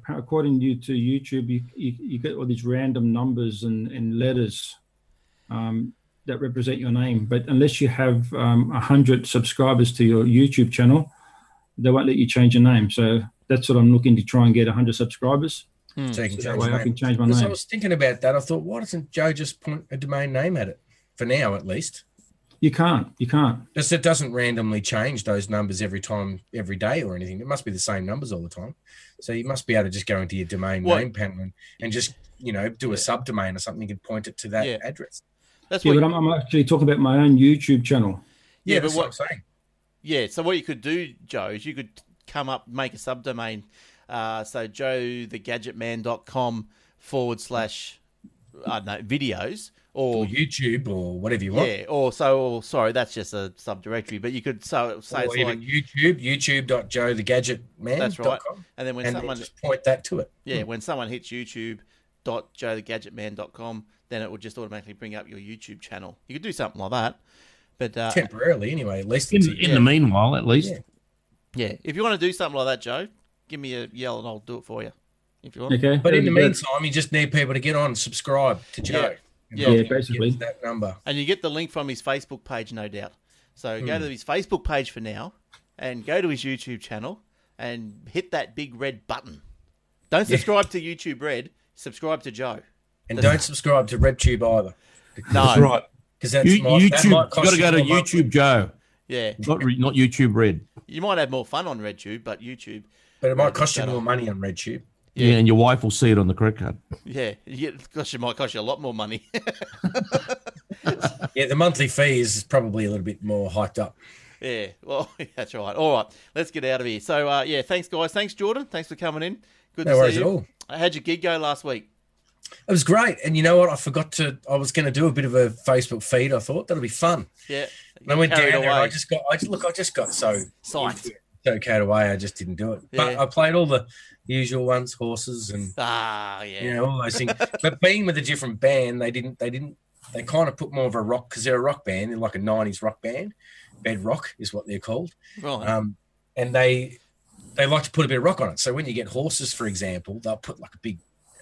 according to YouTube, you get all these random numbers and letters that represent your name. But unless you have 100 subscribers to your YouTube channel, they won't let you change your name. So that's what I'm looking to try and get 100 subscribers. So you can that way I can change my name. name. I was thinking about that. I thought, why doesn't Joe just point a domain name at it? For now, at least. You can't. Just it doesn't randomly change those numbers every day or anything. It must be the same numbers all the time. So you must be able to just go into your domain name panel and just, do a subdomain or something and point it to that address. That's but I'm actually talking about my own YouTube channel. Yeah, that's what I'm saying. Yeah, so what you could do, Joe, is you could come up, make a subdomain. So joethegadgetman.com / videos or YouTube or whatever you want. Yeah, sorry, that's just a subdirectory, but you could say it's even like youtube.joethegadgetman.com. That's right. And then when someone just point that to it. Yeah, when someone hits youtube.joethegadgetman.com, then it will just automatically bring up your YouTube channel. You could do something like that. But temporarily anyway, at least in the meanwhile, at least. Yeah. If you want to do something like that, Joe, give me a yell and I'll do it for you. If you want. Okay. But in the meantime, you just need people to get on, subscribe to Joe. Yeah, basically. That number. And you get the link from his Facebook page, no doubt. So go to his Facebook page for now and go to his YouTube channel and hit that big red button. Don't subscribe to YouTube Red, subscribe to Joe. And don't subscribe to RedTube either. No. That's right. Because that's YouTube, you've got to go to YouTube Joe. Yeah. Not YouTube Red. You might have more fun on RedTube, but YouTube. But it might cost you more money on RedTube. Yeah, and your wife will see it on the credit card. Yeah, it might cost you a lot more money. Yeah, the monthly fee is probably a little bit more hiked up. Yeah, well, that's right. All right, let's get out of here. So, thanks, guys. Thanks, Jordan. Thanks for coming in. Good to see you. No worries at all. How'd your gig go last week? It was great. And you know what? I was going to do a bit of a Facebook feed. I thought that'll be fun. Yeah. And I went down there. I just got so psyched. So carried away. I just didn't do it. Yeah. But I played all the usual ones, horses and all those things. But being with a different band, they kind of put more of a rock, because they're a rock band. They're like a 90s rock band. Bedrock is what they're called. Right. And they like to put a bit of rock on it. So when you get horses, for example, they'll put like a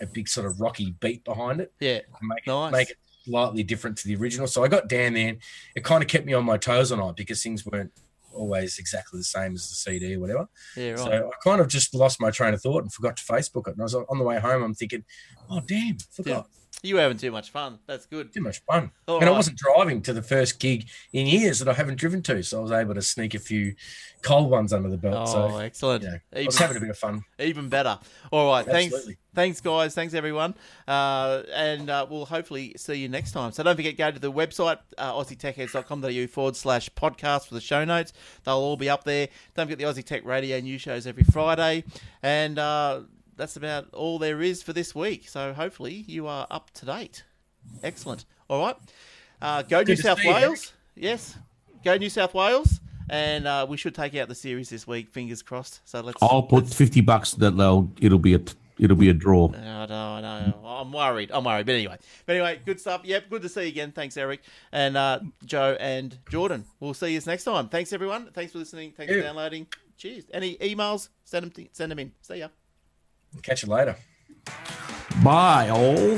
big sort of rocky beat behind it. Yeah. Make it slightly different to the original. So I got down there and it kind of kept me on my toes all night because things weren't always exactly the same as the CD or whatever. Yeah, right. So I kind of just lost my train of thought and forgot to Facebook it. And I was on the way home, I'm thinking, oh, damn, forgot. Yeah. You were having too much fun. That's good. Too much fun. I wasn't driving to the first gig in years that I haven't driven to, so I was able to sneak a few cold ones under the belt. Oh, excellent. I was having a bit of fun. Even better. All right. Absolutely. Thanks, guys. Thanks, everyone. And we'll hopefully see you next time. So don't forget, go to the website, aussietechheads.com.au/podcast for the show notes. They'll all be up there. Don't forget the Aussie Tech Radio news shows every Friday. And that's about all there is for this week. So hopefully you are up to date. Excellent. All right. Go New South Wales. Yes. Go New South Wales. And we should take out the series this week. Fingers crossed. So I'll put $50 that it'll be a draw. I know. I'm worried. But anyway, good stuff. Yep. Good to see you again. Thanks, Eric and Joe and Jordan. We'll see you next time. Thanks, everyone. Thanks for listening. Thanks for downloading. Cheers. Any emails? Send them in. See ya. Catch you later. Bye, all.